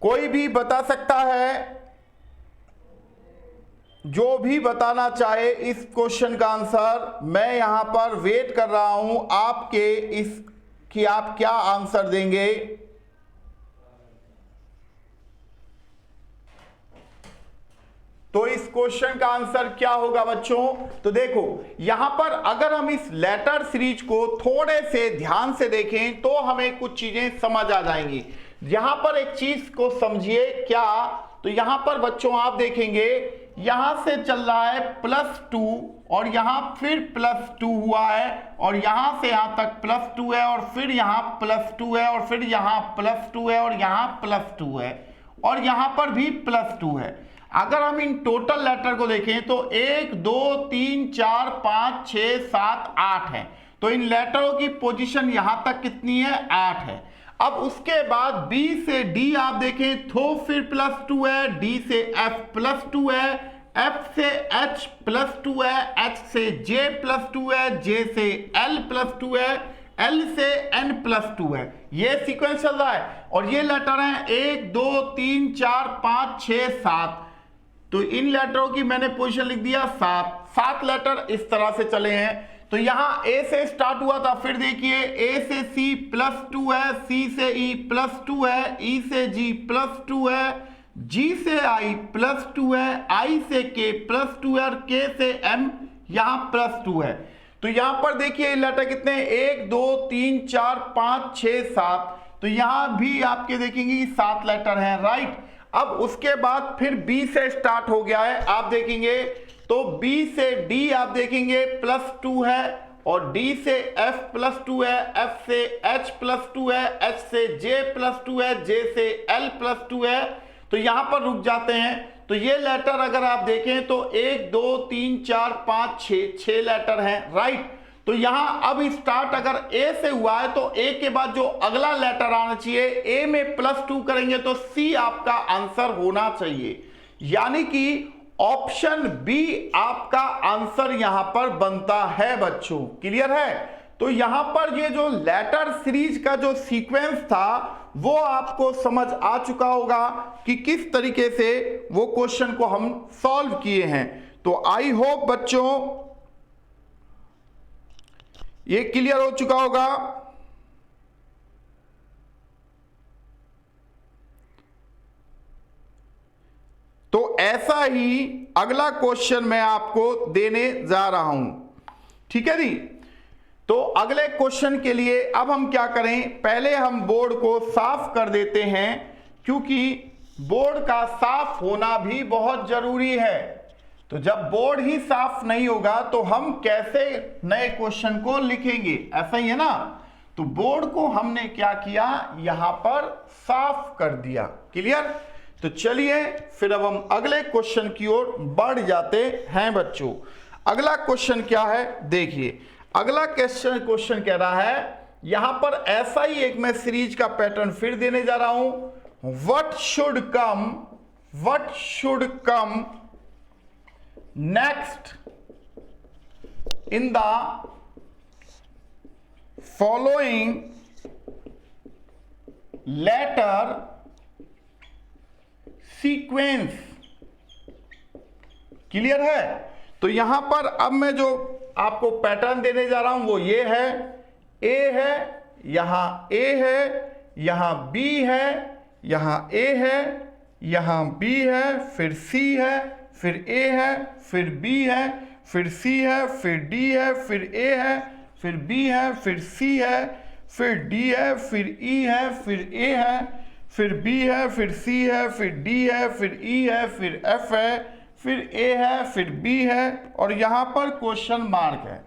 कोई भी बता सकता है, जो भी बताना चाहे इस क्वेश्चन का आंसर। मैं यहां पर वेट कर रहा हूं आपके इस कि आप क्या आंसर देंगे। तो इस क्वेश्चन का आंसर क्या होगा बच्चों? तो देखो यहां पर अगर हम इस लेटर सीरीज को थोड़े से ध्यान से देखें तो हमें कुछ चीजें समझ आ जाएंगी। यहां पर एक चीज को समझिए, क्या? तो यहां पर बच्चों आप देखेंगे यहां से चल रहा है +2 और यहां फिर +2 हुआ है और यहां से यहां तक +2 है और फिर यहां +2 है और फिर यहां +2 है और यहां +2 है और यहां पर भी +2 है। अगर हम इन टोटल लेटर को देखें तो 1 2 3 4 5 6 7 8 है। तो इन लेटरों की पोजीशन यहां तक कितनी है? 8 है। अब उसके बाद B से D आप देखें तो फिर +2 है, D से F +2 है, F से H +2 है, H से J +2 है, J से L +2 है, L से N +2 है। ये सीक्वेंस चल रहा है और ये लेटर हैं 1 2 3 4 5 6 7। तो इन लेटरों की मैंने पोजीशन लिख दिया 7 लेटर इस तरह से चले हैं। तो यहां A से स्टार्ट हुआ था, फिर देखिए A से C +2 है, C से E +2 है, E से G +2 है, G से I +2 है, I से K +2 है और K से M यहां +2 है। तो यहां पर देखिए लेटर कितने? 1 2 3 4 5 6 7। तो यहां भी आपके देखेंगे 7 लेटर हैं, राइट। अब उसके बाद फिर B से स्टार्ट हो गया है, आप देखेंगे तो B से D आप देखेंगे +2 है और D से F +2 है, F से H +2 है, H से J +2 है, J से L +2 है। तो यहां पर रुक जाते हैं। तो ये लेटर अगर आप देखें तो 1 2 3 4 5 6 लेटर हैं, राइट। तो यहां अब स्टार्ट अगर A से हुआ है तो A के बाद जो अगला लेटर आना चाहिए, A में +2 करेंगे तो C आपका आंसर होना चाहिए, यानी कि ऑप्शन बी आपका आंसर यहां पर बनता है बच्चों। क्लियर है? तो यहां पर ये जो लेटर सीरीज का जो सीक्वेंस था वो आपको समझ आ चुका होगा कि किस तरीके से वो क्वेश्चन को हम सॉल्व किए हैं। तो आई होप बच्चों ये क्लियर हो चुका होगा। तो ऐसा ही अगला क्वेश्चन मैं आपको देने जा रहा हूं, ठीक है जी। तो अगले क्वेश्चन के लिए अब हम क्या करें, पहले हम बोर्ड को साफ कर देते हैं क्योंकि बोर्ड का साफ होना भी बहुत जरूरी है। तो जब बोर्ड ही साफ नहीं होगा तो हम कैसे नए क्वेश्चन को लिखेंगे, ऐसा ही है ना। तो बोर्ड को हमने क्या किया, यहां पर साफ कर दिया। क्लियर। तो चलिए फिर अब हम अगले क्वेश्चन की ओर बढ़ जाते हैं बच्चों। अगला क्वेश्चन क्या है, देखिए अगला क्वेश्चन कह रहा है, यहां पर ऐसा ही एक मैं सीरीज का पैटर्न फिर देने जा रहा हूं। What should come next in the following letter sequence. Clear है। तो यहां पर अब मैं जो आपको पैटर्न देने जा रहा हूं वो ये है, ए है, यहां ए है, यहां बी है, यहां ए है, यहां बी है, फिर सी है, फिर ए है, फिर बी है, फिर सी है, फिर डी है, फिर ए है, फिर बी है, फिर सी है, फिर डी है, फिर ई है, फिर ए है, फिर बी है, फिर सी है, फिर डी है, फिर ई है, फिर एफ है, फिर ए है, फिर बी है और यहां पर क्वेश्चन मार्क है।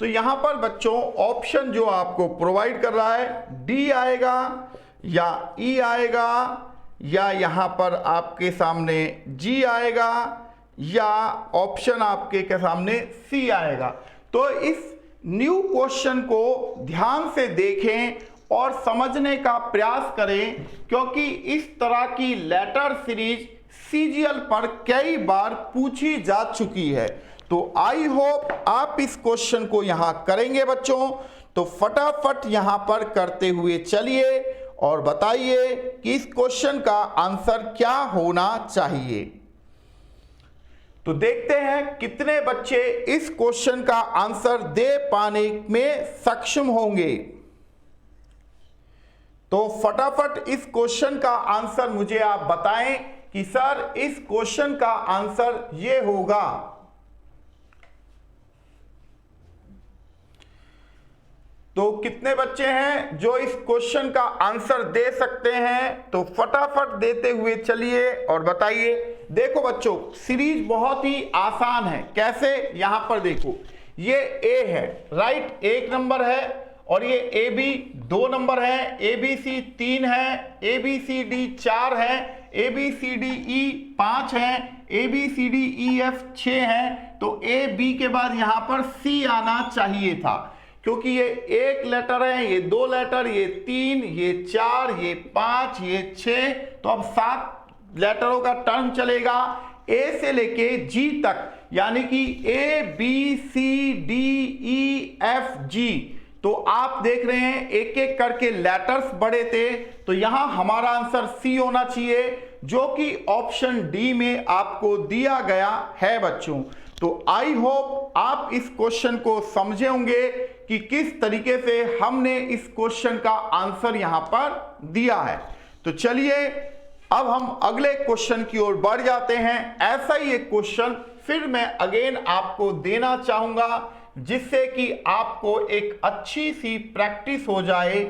तो यहां पर बच्चों ऑप्शन जो आपको प्रोवाइड कर रहा है, डी आएगा या ई आएगा या यहां पर आपके सामने जी आएगा या ऑप्शन आपके के सामने सी आएगा। तो इस न्यू क्वेश्चन को ध्यान से देखें और समझने का प्रयास करें, क्योंकि इस तरह की लेटर सीरीज सीजीएल पर कई बार पूछी जा चुकी है। तो आई होप आप इस क्वेश्चन को यहां करेंगे बच्चों। तो फटाफट यहां पर करते हुए चलिए और बताइए कि इस क्वेश्चन का आंसर क्या होना चाहिए। तो देखते हैं कितने बच्चे इस क्वेश्चन का आंसर दे पाने में सक्षम होंगे। तो फटाफट इस क्वेश्चन का आंसर मुझे आप बताएं कि सर इस क्वेश्चन का आंसर ये होगा। तो कितने बच्चे हैं जो इस क्वेश्चन का आंसर दे सकते हैं, तो फटाफट देते हुए चलिए और बताइए। देखो बच्चों सीरीज बहुत ही आसान है। कैसे, यहां पर देखो ये ए है, राइट, 1 नंबर है और ये ए बी 2 नंबर है, ए बी सी 3 है, ए बी सी डी 4 है, A B C D E 5 है, A B C D E F 6 है। तो ए बी के बाद यहां पर सी आना चाहिए था, क्योंकि ये 1 लेटर है, ये 2 लेटर, ये 3, ये 4, ये 5, ये 6। तो अब 7 लेटरों का टर्न चलेगा ए से लेके जी तक, यानी कि A B C D E F G. तो आप देख रहे हैं एक एक करके लेटर्स बड़े थे, तो यहां हमारा आंसर सी होना चाहिए, जो कि ऑप्शन डी में आपको दिया गया है बच्चों। तो आई होप आप इस क्वेश्चन को समझे होंगे कि किस तरीके से हमने इस क्वेश्चन का आंसर यहां पर दिया है। तो चलिए अब हम अगले क्वेश्चन की ओर बढ़ जाते हैं। ऐसा ही एक क्वेश्चन फिर मैं अगेन आपको देना चाहूंगा, जिससे कि आपको एक अच्छी सी प्रैक्टिस हो जाए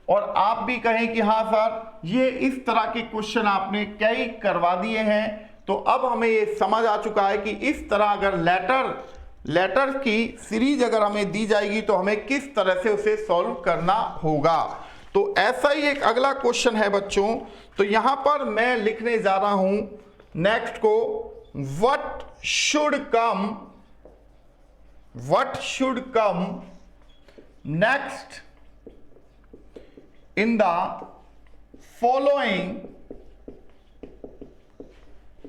और आप भी कहें कि हाँ सर ये इस तरह के क्वेश्चन आपने कई करवा दिए हैं। तो अब हमें ये समझ आ चुका है कि इस तरह अगर लेटर की सीरीज अगर हमें दी जाएगी तो हमें किस तरह से उसे सॉल्व करना होगा। तो ऐसा ही एक अगला क्वेश्चन है बच्चों। तो यहां पर मैं लिखने जा रहा हूं नेक्स्ट को, what should come next in the following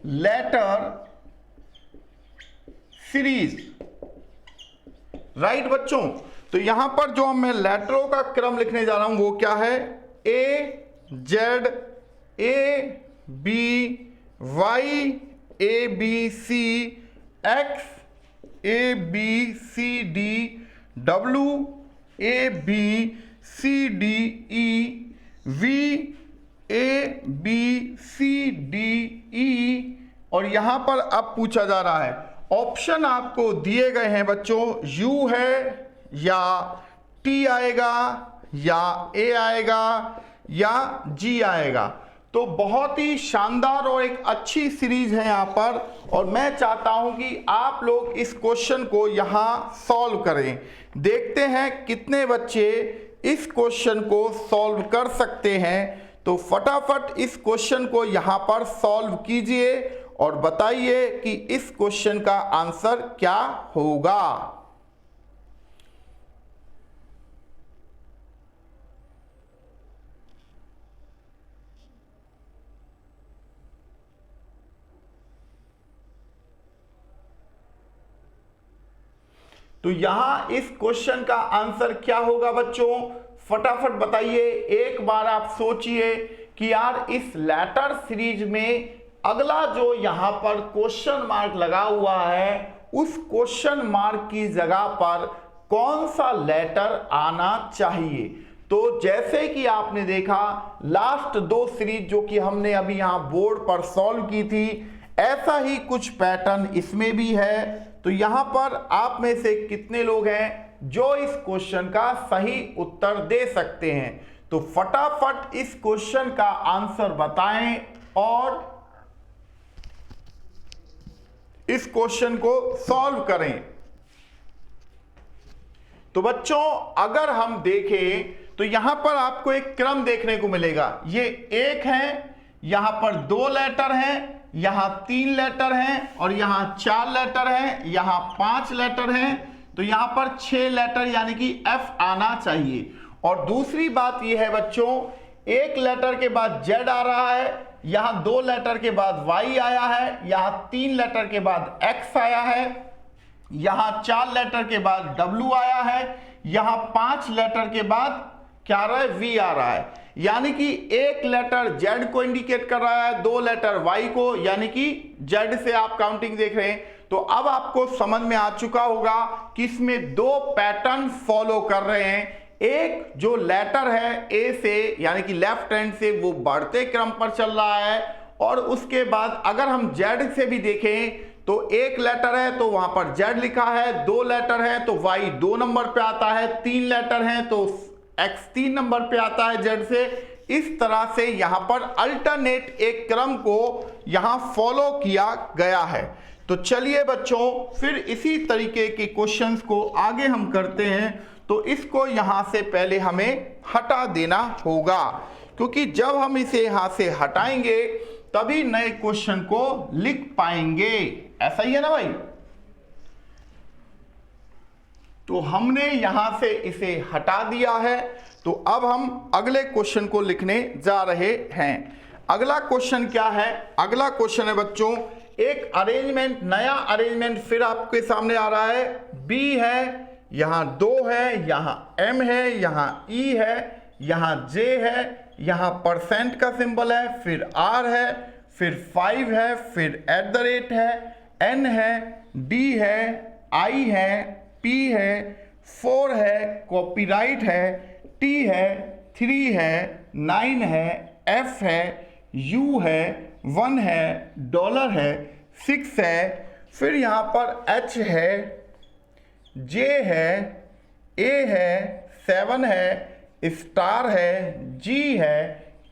letter series. Right बच्चों, तो यहां पर जो मैं लेटरों का क्रम लिखने जा रहा हूं वो क्या है, A Z A B Y A B C X A B C D W A B C D E V A B C D E. और यहां पर अब पूछा जा रहा है, ऑप्शन आपको दिए गए हैं बच्चों, यू है या टी आएगा या ए आएगा या जी आएगा। तो बहुत ही शानदार और एक अच्छी सीरीज है यहां पर, और मैं चाहता हूं कि आप लोग इस क्वेश्चन को यहां सॉल्व करें। देखते हैं कितने बच्चे इस क्वेश्चन को सॉल्व कर सकते हैं। तो फटाफट इस क्वेश्चन को यहां पर सॉल्व कीजिए और बताइए कि इस क्वेश्चन का आंसर क्या होगा। तो यहां इस क्वेश्चन का आंसर क्या होगा बच्चों, फटाफट बताइए। एक बार आप सोचिए कि यार इस लेटर सीरीज में अगला जो यहां पर क्वेश्चन मार्क लगा हुआ है उस क्वेश्चन मार्क की जगह पर कौन सा लेटर आना चाहिए। तो जैसे कि आपने देखा लास्ट दो सीरीज जो कि हमने अभी यहां बोर्ड पर सॉल्व की थी, ऐसा ही कुछ पैटर्न इसमें भी है। तो यहां पर आप में से कितने लोग हैं जो इस क्वेश्चन का सही उत्तर दे सकते हैं। तो फटाफट इस क्वेश्चन का आंसर बताएं और इस क्वेश्चन को सॉल्व करें। तो बच्चों अगर हम देखें तो यहां पर आपको एक क्रम देखने को मिलेगा। ये एक है, यहां पर 2 लेटर हैं, यहां 3 लेटर हैं और यहां 4 लेटर हैं, यहां 5 लेटर हैं। तो यहां पर 6 लेटर यानी कि एफ आना चाहिए। और दूसरी बात यह है बच्चों, एक लेटर के बाद जेड आ रहा है, यहां 2 लेटर के बाद वाई आया है, यहां 3 लेटर के बाद एक्स आया है, यहां 4 लेटर के बाद डब्ल्यू आया है, यहां 5 लेटर के बाद क्या आ रहा है, वी आ रहा है। यानी कि एक लेटर जेड को इंडिकेट कर रहा है, 2 लेटर वाई को, यानी कि जेड से आप काउंटिंग देख रहे हैं। तो अब आपको समझ में आ चुका होगा कि इसमें 2 पैटर्न फॉलो कर रहे हैं। एक जो लेटर है ए से यानी कि लेफ्ट हैंड से वो बढ़ते क्रम पर चल रहा है, और उसके बाद अगर हम जेड से भी देखें तो एक लेटर है तो वहां पर जेड लिखा है, 2 लेटर है तो वाई 2 नंबर पे आता है, 3 लेटर है तो एक्स 3 नंबर पे आता है जेड से। इस तरह से यहां पर अल्टरनेट एक क्रम को यहां फॉलो किया गया है। तो चलिए बच्चों फिर इसी तरीके के क्वेश्चंस को आगे हम करते हैं। तो इसको यहां से पहले हमें हटा देना होगा, क्योंकि जब हम इसे यहां से हटाएंगे तभी नए क्वेश्चन को लिख पाएंगे। ऐसा ही है ना भाई। तो हमने यहां से इसे हटा दिया है। तो अब हम अगले क्वेश्चन को लिखने जा रहे हैं। अगला क्वेश्चन क्या है, अगला क्वेश्चन है बच्चों एक अरेंजमेंट, नया अरेंजमेंट फिर आपके सामने आ रहा है। बी है, यहां 2 है, यहां एम है, यहां ई है, यहां जे है, यहां परसेंट का सिंबल है, फिर आर है, फिर 5 है, फिर @ है, एन है, डी है, आई है, पी है, 4 है, कॉपीराइट है, टी है, 3 है, 9 है, एफ है, यू है, 1 है, डॉलर है, 6 है, फिर यहां पर एच है, जे है, ए है, 7 है, स्टार है, जी है,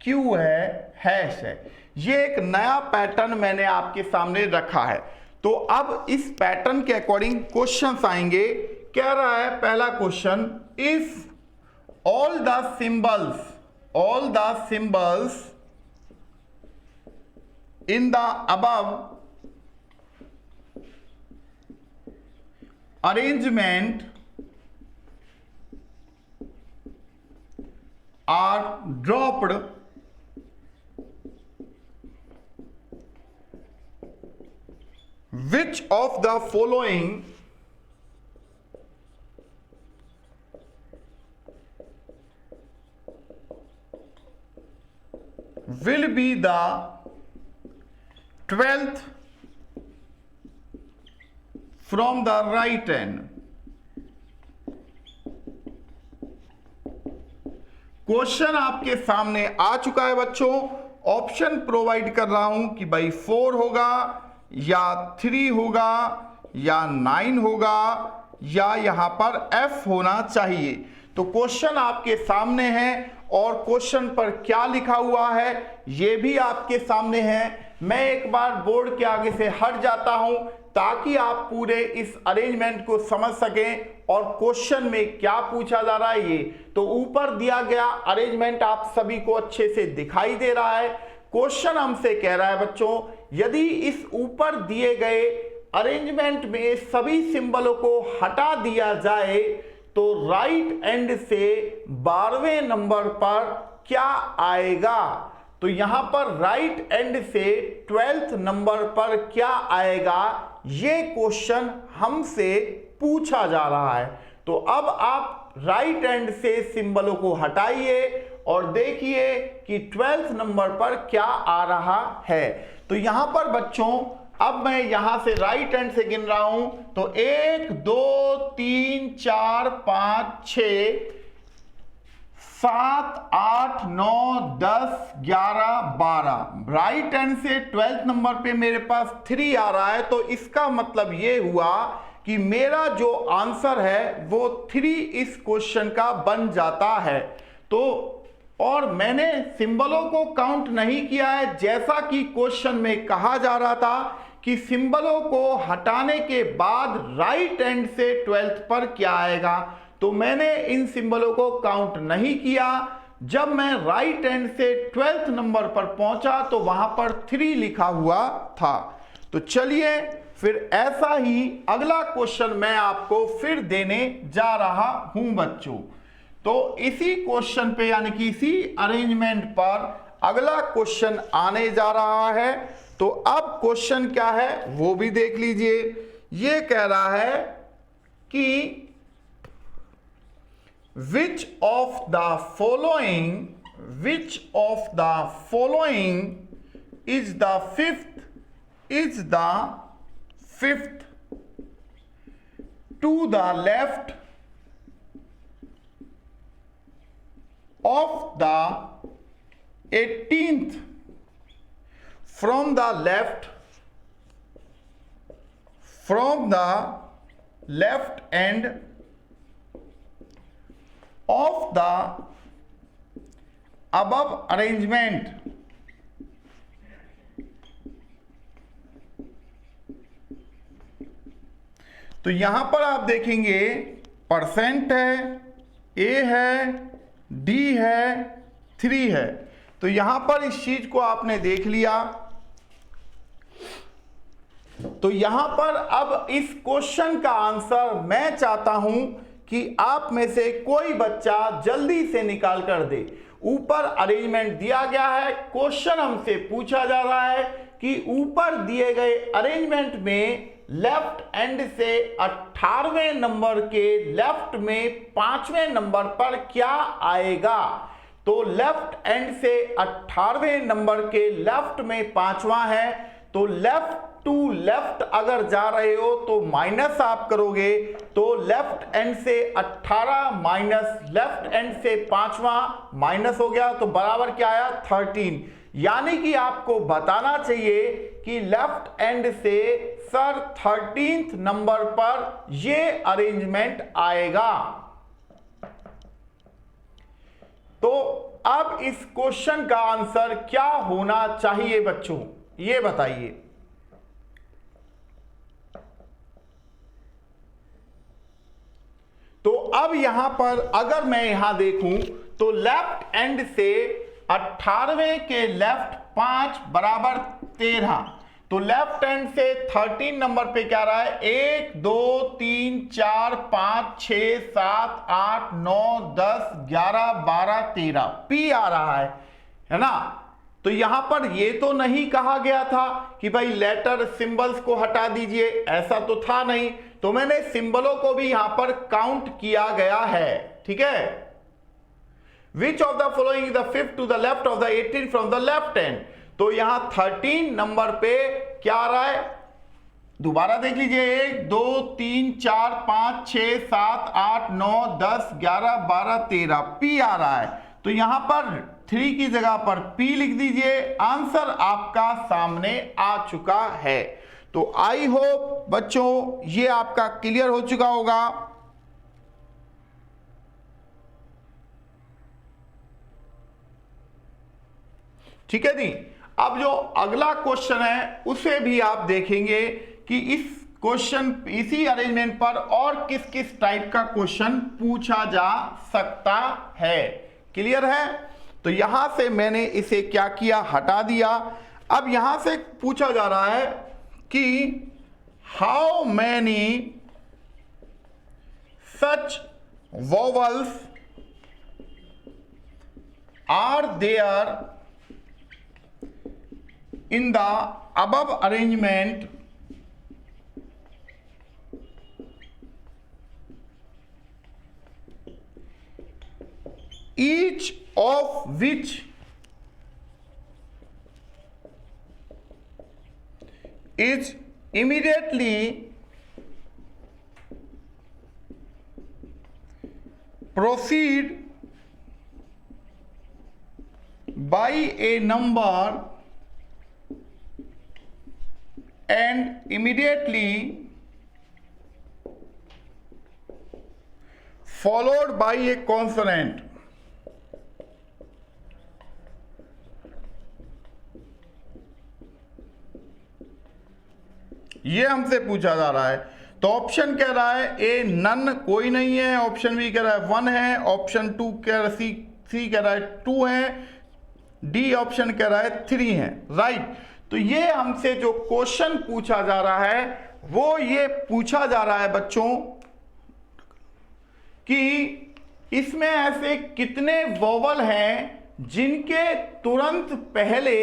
क्यू है, हैश है। ये एक नया पैटर्न मैंने आपके सामने रखा है। तो अब इस पैटर्न के अकॉर्डिंग क्वेश्चंस आएंगे। कह रहा है पहला question, if all the symbols in the above arrangement are dropped, which of the following will be the 12th from the right hand? Question आपके सामने आ चुका है बच्चों। ऑप्शन प्रोवाइड कर रहा हूं कि भाई 4 होगा या 3 होगा या 9 होगा या यहां पर F होना चाहिए। तो क्वेश्चन आपके सामने है और क्वेश्चन पर क्या लिखा हुआ है ये भी आपके सामने है। मैं एक बार बोर्ड के आगे से हट जाता हूं ताकि आप पूरे इस अरेंजमेंट को समझ सकें और क्वेश्चन में क्या पूछा जा रहा है ये। तो ऊपर दिया गया अरेंजमेंट आप सभी को अच्छे से दिखाई दे रहा है। क्वेश्चन हमसे कह रहा है बच्चों, यदि इस ऊपर दिए गए अरेंजमेंट में सभी सिंबलों को हटा दिया जाए तो राइट एंड से 12वें नंबर पर क्या आएगा। तो यहां पर राइट एंड से 12th नंबर पर क्या आएगा, ये क्वेश्चन हमसे पूछा जा रहा है। तो अब आप राइट एंड से सिंबलों को हटाइए और देखिए कि 12th नंबर पर क्या आ रहा है। तो यहां पर बच्चों अब मैं यहां से राइट हैंड से गिन रहा हूं, तो 1 2 3 4 5 6 7 8 9 10 11 12। राइट हैंड से 12th नंबर पे मेरे पास 3 आ रहा है। तो इसका मतलब ये हुआ कि मेरा जो आंसर है वो 3 इस क्वेश्चन का बन जाता है। तो और मैंने सिंबलों को काउंट नहीं किया है, जैसा कि क्वेश्चन में कहा जा रहा था कि सिंबलों को हटाने के बाद राइट एंड से 12th पर क्या आएगा। तो मैंने इन सिंबलों को काउंट नहीं किया। जब मैं राइट एंड से 12th नंबर पर पहुंचा तो वहां पर 3 लिखा हुआ था। तो चलिए फिर ऐसा ही अगला क्वेश्चन मैं आपको फिर देने जा रहा हूं बच्चों। तो इसी क्वेश्चन पे यानी कि इसी अरेंजमेंट पर अगला क्वेश्चन आने जा रहा है। तो अब क्वेश्चन क्या है वो भी देख लीजिए। ये कह रहा है कि which of the following is the fifth to the left of the 18th from the left end of the above arrangement। तो यहां पर आप देखेंगे परसेंट है, ए है, डी है, 3 है। तो यहां पर इस चीज को आपने देख लिया। तो यहां पर अब इस क्वेश्चन का आंसर मैं चाहता हूं कि आप में से कोई बच्चा जल्दी से निकाल कर दे। ऊपर अरेंजमेंट दिया गया है, क्वेश्चन हमसे पूछा जा रहा है कि ऊपर दिए गए अरेंजमेंट में लेफ्ट एंड से 18वें नंबर के लेफ्ट में 5वें नंबर पर क्या आएगा। तो लेफ्ट एंड से 18वें नंबर के लेफ्ट में 5वां है। तो लेफ्ट टू लेफ्ट अगर जा रहे हो तो माइनस आप करोगे। तो लेफ्ट एंड से 18 माइनस लेफ्ट एंड से 5वां माइनस हो गया, तो बराबर क्या आया 13। यानी कि आपको बताना चाहिए कि लेफ्ट एंड से सर 13th नंबर पर यह अरेंजमेंट आएगा। तो अब इस क्वेश्चन का आंसर क्या होना चाहिए बच्चों, ये बताइए। तो अब यहां पर अगर मैं यहां देखूं तो लेफ्ट एंड से 18वें के लेफ्ट 5 बराबर 13। तो लेफ्ट एंड से 13 नंबर पे क्या रहा है 1 2 3 4 5 6 7 8 9 10 11 12 13 पी आ रहा है ना। तो यहां पर ये तो नहीं कहा गया था कि भाई लेटर सिंबल्स को हटा दीजिए, ऐसा तो था नहीं। तो मैंने सिंबलों को भी यहां पर काउंट किया गया है, ठीक है। Which of the following is the fifth to the left of the 18 from the left end. तो यहां 13 नंबर पे क्या आ रहा है, दोबारा देख लीजिए 1 2 3 4 5 6 7 8 9 10 11 12 13 पी आ रहा है। तो यहां पर 3 की जगह पर P लिख दीजिए। आंसर आपका सामने आ चुका है। तो आई होप बच्चों ये आपका क्लियर हो चुका होगा। ठीक है जी। अब जो अगला क्वेश्चन है उसे भी आप देखेंगे कि इस क्वेश्चन इसी अरेंजमेंट पर और किस किस टाइप का क्वेश्चन पूछा जा सकता है। क्लियर है? तो यहां से मैंने इसे क्या किया, हटा दिया। अब यहां से पूछा जा रहा है कि how many such vowels are there in the above arrangement each of which is immediately proceed by a number and immediately followed by a consonant। ये हमसे पूछा जा रहा है। तो ऑप्शन कह रहा है ए नन, कोई नहीं है। ऑप्शन बी कह रहा है 1 है। ऑप्शन 2 कह रहा है सी कह रहा है 2 है। डी ऑप्शन कह रहा है 3 है। राइट। तो ये हमसे जो क्वेश्चन पूछा जा रहा है वो ये पूछा जा रहा है बच्चों कि इसमें ऐसे कितने वोवल हैं जिनके तुरंत पहले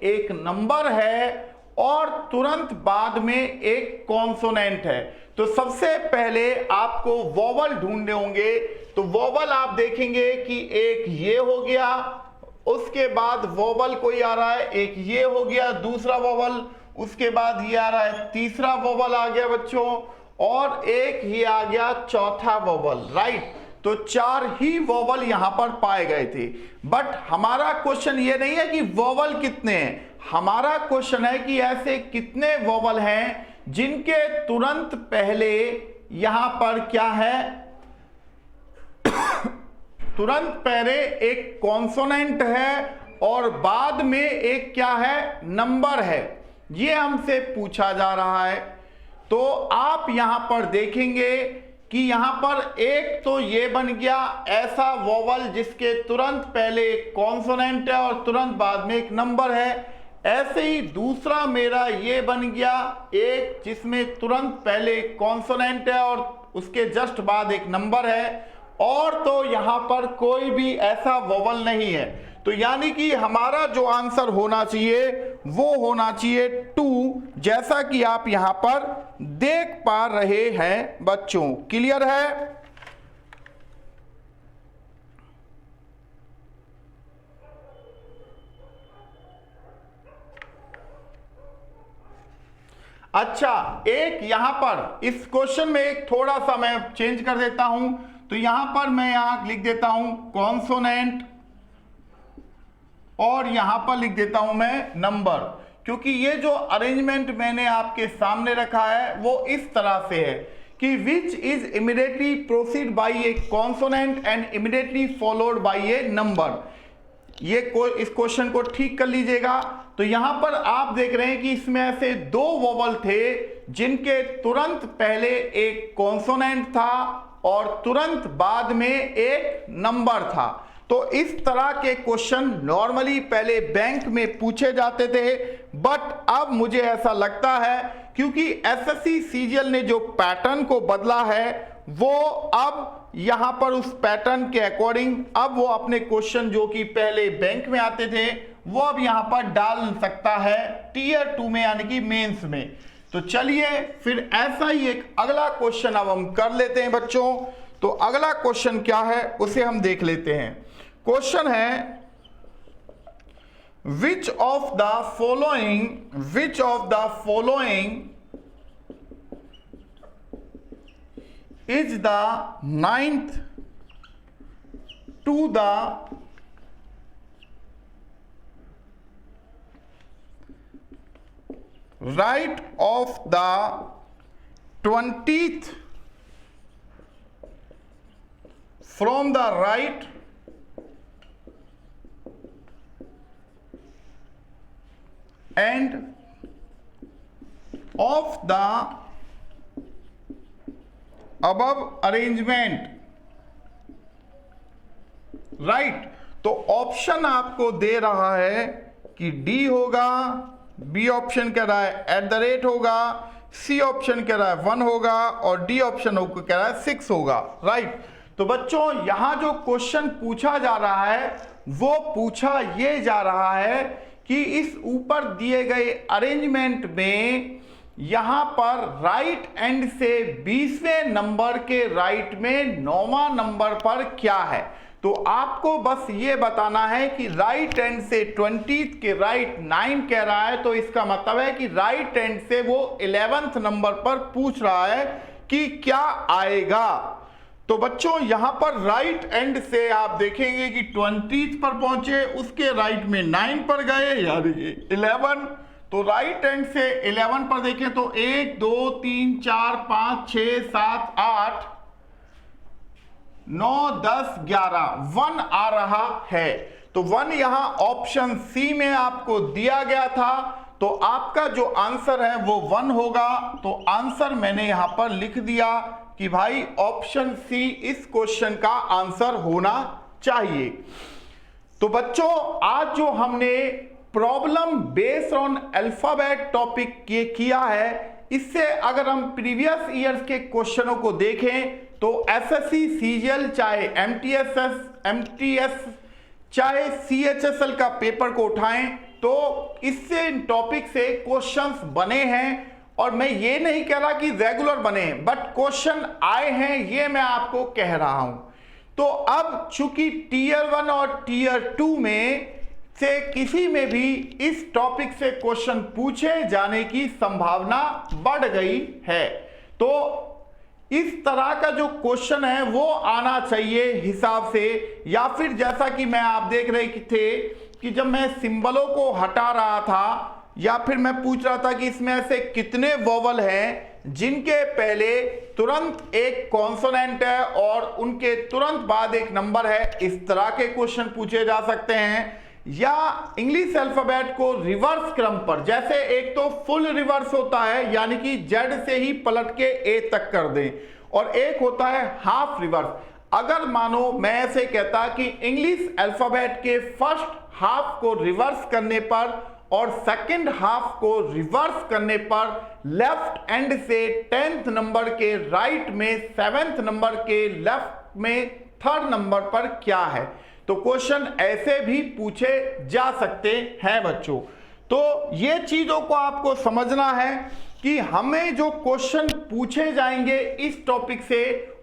एक नंबर है और तुरंत बाद में एक कॉन्सोनेंट है। तो सबसे पहले आपको वोवल ढूंढने होंगे। तो वोवल आप देखेंगे कि एक ये हो गया, उसके बाद वोवल कोई आ रहा है, एक ये हो गया दूसरा वोवल, उसके बाद ये आ रहा है तीसरा वोवल आ गया बच्चों, और एक ये आ गया चौथा वोवल। राइट। तो 4 ही वोवल यहां पर पाए गए थे। बट हमारा क्वेश्चन ये नहीं है कि वोवल कितने हैं, हमारा क्वेश्चन है कि ऐसे कितने वोवल हैं जिनके तुरंत पहले यहां पर क्या है, तुरंत पहले एक कॉन्सोनेंट है और बाद में एक क्या है, नंबर है। ये हमसे पूछा जा रहा है। तो आप यहां पर देखेंगे कि यहां पर एक तो ये बन गया ऐसा वोवल जिसके तुरंत पहले एक कॉन्सोनेंट है और तुरंत बाद में एक नंबर है। ऐसे ही दूसरा मेरा ये बन गया एक जिसमें तुरंत पहले एक कॉन्सोनेंट है और उसके जस्ट बाद एक नंबर है, और तो यहां पर कोई भी ऐसा वोवल नहीं है। तो यानी कि हमारा जो आंसर होना चाहिए वो होना चाहिए 2, जैसा कि आप यहां पर देख पा रहे हैं बच्चों। क्लियर है? अच्छा, एक यहां पर इस क्वेश्चन में एक थोड़ा सा मैं चेंज कर देता हूं। तो यहां पर मैं यहां लिख देता हूं कॉन्सोनेंट और यहां पर लिख देता हूं मैं नंबर, क्योंकि ये जो अरेंजमेंट मैंने आपके सामने रखा है वो इस तरह से है कि which is immediately proceed bye A consonant and immediately followed by A number. ये इस क्वेश्चन को ठीक कर लीजिएगा। तो यहां पर आप देख रहे हैं कि इसमें ऐसे 2 वोवल थे जिनके तुरंत पहले एक कॉन्सोनेंट था और तुरंत बाद में एक नंबर था। तो इस तरह के क्वेश्चन नॉर्मली पहले बैंक में पूछे जाते थे, बट अब मुझे ऐसा लगता है क्योंकि एसएससी सीजीएल ने जो पैटर्न को बदला है वो अब यहां पर उस पैटर्न के अकॉर्डिंग अब वो अपने क्वेश्चन जो कि पहले बैंक में आते थे वो अब यहां पर डाल सकता है टीयर 2 में, यानी कि मेंस में। तो चलिए फिर ऐसा ही एक अगला क्वेश्चन अब हम कर लेते हैं बच्चों। तो अगला क्वेश्चन क्या है उसे हम देख लेते हैं। क्वेश्चन है which of the following is the 9th to the right of the 20th from the right and of the above arrangement, right. तो ऑप्शन आपको दे रहा है कि डी होगा, बी ऑप्शन कह रहा है @ होगा, सी ऑप्शन कह रहा है 1 होगा और डी ऑप्शन कह रहा है 6 होगा, राइट। तो बच्चों यहां जो क्वेश्चन पूछा जा रहा है वो पूछा ये जा रहा है कि इस ऊपर दिए गए अरेंजमेंट में यहां पर राइट एंड से 20वें नंबर के राइट में 9वां नंबर पर क्या है। तो आपको बस ये बताना है कि राइट एंड से 20 के राइट 9 कह रहा है, तो इसका मतलब है कि राइट एंड से वो 11th नंबर पर पूछ रहा है कि क्या आएगा। तो बच्चों यहां पर राइट एंड से आप देखेंगे कि 20 पर पहुंचे, उसके राइट में 9 पर गए यानी 11। तो राइट एंड से 11 पर देखें तो 1 2 3 4 5 6 7 8 9 10 11 1 आ रहा है। तो 1 यहां ऑप्शन सी में आपको दिया गया था, तो आपका जो आंसर है वो 1 होगा। तो आंसर मैंने यहां पर लिख दिया कि भाई ऑप्शन सी इस क्वेश्चन का आंसर होना चाहिए। तो बच्चों आज जो हमने problem based on alphabet topic किया है, इससे अगर हम प्रीवियस ईयर्स के क्वेश्चनों को देखें तो एसएससी सीजीएल चाहे एमटीएस चाहे सीएचएसएल का पेपर को उठाएं तो इससे इन टॉपिक से क्वेश्चंस बने हैं। और मैं ये नहीं कह रहा कि रेगुलर बने हैं, बट क्वेश्चन आए हैं ये मैं आपको कह रहा हूं। तो अब चूंकि टीयर 1 और टीयर 2 में से किसी में भी इस टॉपिक से क्वेश्चन पूछे जाने की संभावना बढ़ गई है, तो इस तरह का जो क्वेश्चन है वो आना चाहिए हिसाब से। या फिर जैसा कि मैं आप देख रहे थे कि जब मैं सिंबलों को हटा रहा था या फिर मैं पूछ रहा था कि इसमें ऐसे कितने वोवल हैं जिनके पहले तुरंत एक कॉन्सोनेंट है और उनके तुरंत बाद एक नंबर है, इस तरह के क्वेश्चन पूछे जा सकते हैं। या इंग्लिश अल्फाबेट को रिवर्स क्रम पर, जैसे एक तो फुल रिवर्स होता है यानी कि जेड से ही पलट के ए तक कर दें, और एक होता है हाफ रिवर्स। अगर मानो मैं ऐसे कहता कि इंग्लिश अल्फाबेट के फर्स्ट हाफ को रिवर्स करने पर और सेकंड हाफ को रिवर्स करने पर लेफ्ट एंड से 10th नंबर के राइट में 7th नंबर के लेफ्ट में 3rd नंबर पर क्या है, तो क्वेश्चन ऐसे भी पूछे जा सकते हैं बच्चों। तो ये चीजों को आपको समझना है कि हमें जो क्वेश्चन पूछे जाएंगे इस टॉपिक से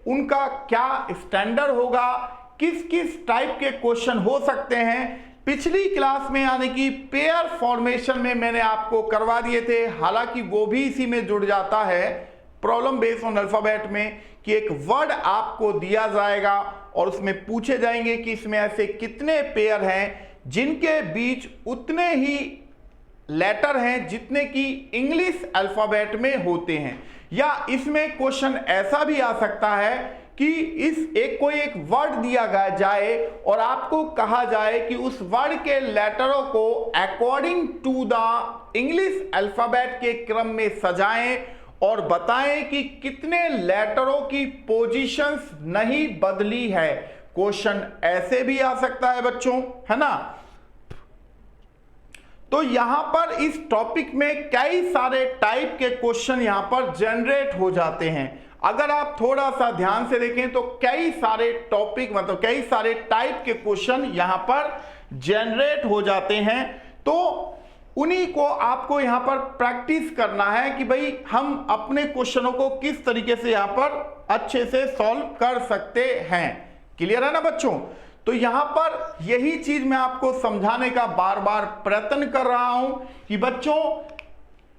उनका क्या स्टैंडर्ड होगा, किस किस टाइप के क्वेश्चन हो सकते हैं। पिछली क्लास में यानी कि पेयर फॉर्मेशन में मैंने आपको करवा दिए थे, हालांकि वो भी इसी में जुड़ जाता है प्रॉब्लम बेस्ड ऑन अल्फाबेट में, कि एक वर्ड आपको दिया जाएगा और उसमें पूछे जाएंगे कि इसमें ऐसे कितने पेयर हैं जिनके बीच उतने ही लेटर हैं जितने कि इंग्लिश अल्फाबेट में होते हैं। या इसमें क्वेश्चन ऐसा भी आ सकता है कि कोई एक वर्ड दिया जाए और आपको कहा जाए कि उस वर्ड के लेटरों को according to the English alphabet के क्रम में सजाएं और बताएं कि कितने लेटरों की पोजीशंस नहीं बदली है। क्वेश्चन ऐसे भी आ सकता है बच्चों, है ना। तो यहां पर इस टॉपिक में कई सारे टाइप के क्वेश्चन यहां पर जनरेट हो जाते हैं। अगर आप थोड़ा सा ध्यान से देखें तो कई सारे टॉपिक मतलब कई सारे टाइप के क्वेश्चन यहां पर जनरेट हो जाते हैं। तो उन्हीं को आपको यहां पर प्रैक्टिस करना है कि भाई हम अपने क्वेश्चनों को किस तरीके से यहां पर अच्छे से सॉल्व कर सकते हैं। क्लियर है ना बच्चों। तो यहां पर यही चीज मैं आपको समझाने का बार बार प्रयत्न कर रहा हूं कि बच्चों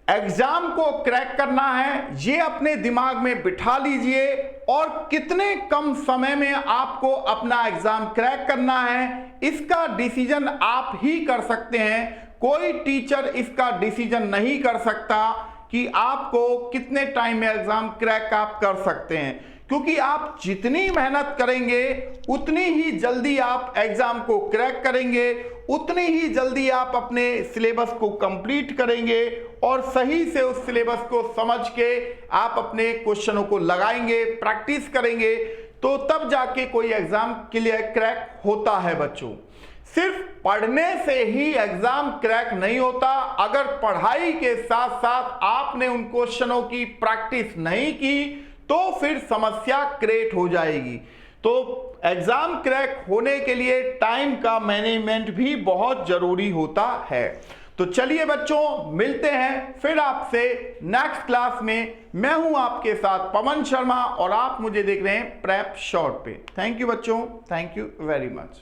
एग्जाम को क्रैक करना है, ये अपने दिमाग में बिठा लीजिए और कितने कम समय में आपको अपना एग्जाम क्रैक करना है इसका डिसीजन आप ही कर सकते हैं। कोई टीचर इसका डिसीजन नहीं कर सकता कि आपको कितने टाइम में एग्जाम क्रैक आप कर सकते हैं, क्योंकि आप जितनी मेहनत करेंगे उतनी ही जल्दी आप एग्जाम को क्रैक करेंगे, उतनी ही जल्दी आप अपने सिलेबस को कंप्लीट करेंगे और सही से उस सिलेबस को समझ के आप अपने क्वेश्चनों को लगाएंगे, प्रैक्टिस करेंगे, तो तब जाके कोई एग्जाम क्लियर क्रैक होता है बच्चों। सिर्फ पढ़ने से ही एग्जाम क्रैक नहीं होता, अगर पढ़ाई के साथ साथ आपने उन क्वेश्चनों की प्रैक्टिस नहीं की तो फिर समस्या क्रिएट हो जाएगी। तो एग्जाम क्रैक होने के लिए टाइम का मैनेजमेंट भी बहुत जरूरी होता है। तो चलिए बच्चों, मिलते हैं फिर आपसे नेक्स्ट क्लास में। मैं हूं आपके साथ पवन शर्मा और आप मुझे देख रहे हैं प्रेप शॉर्ट पे। थैंक यू बच्चों, थैंक यू वेरी मच।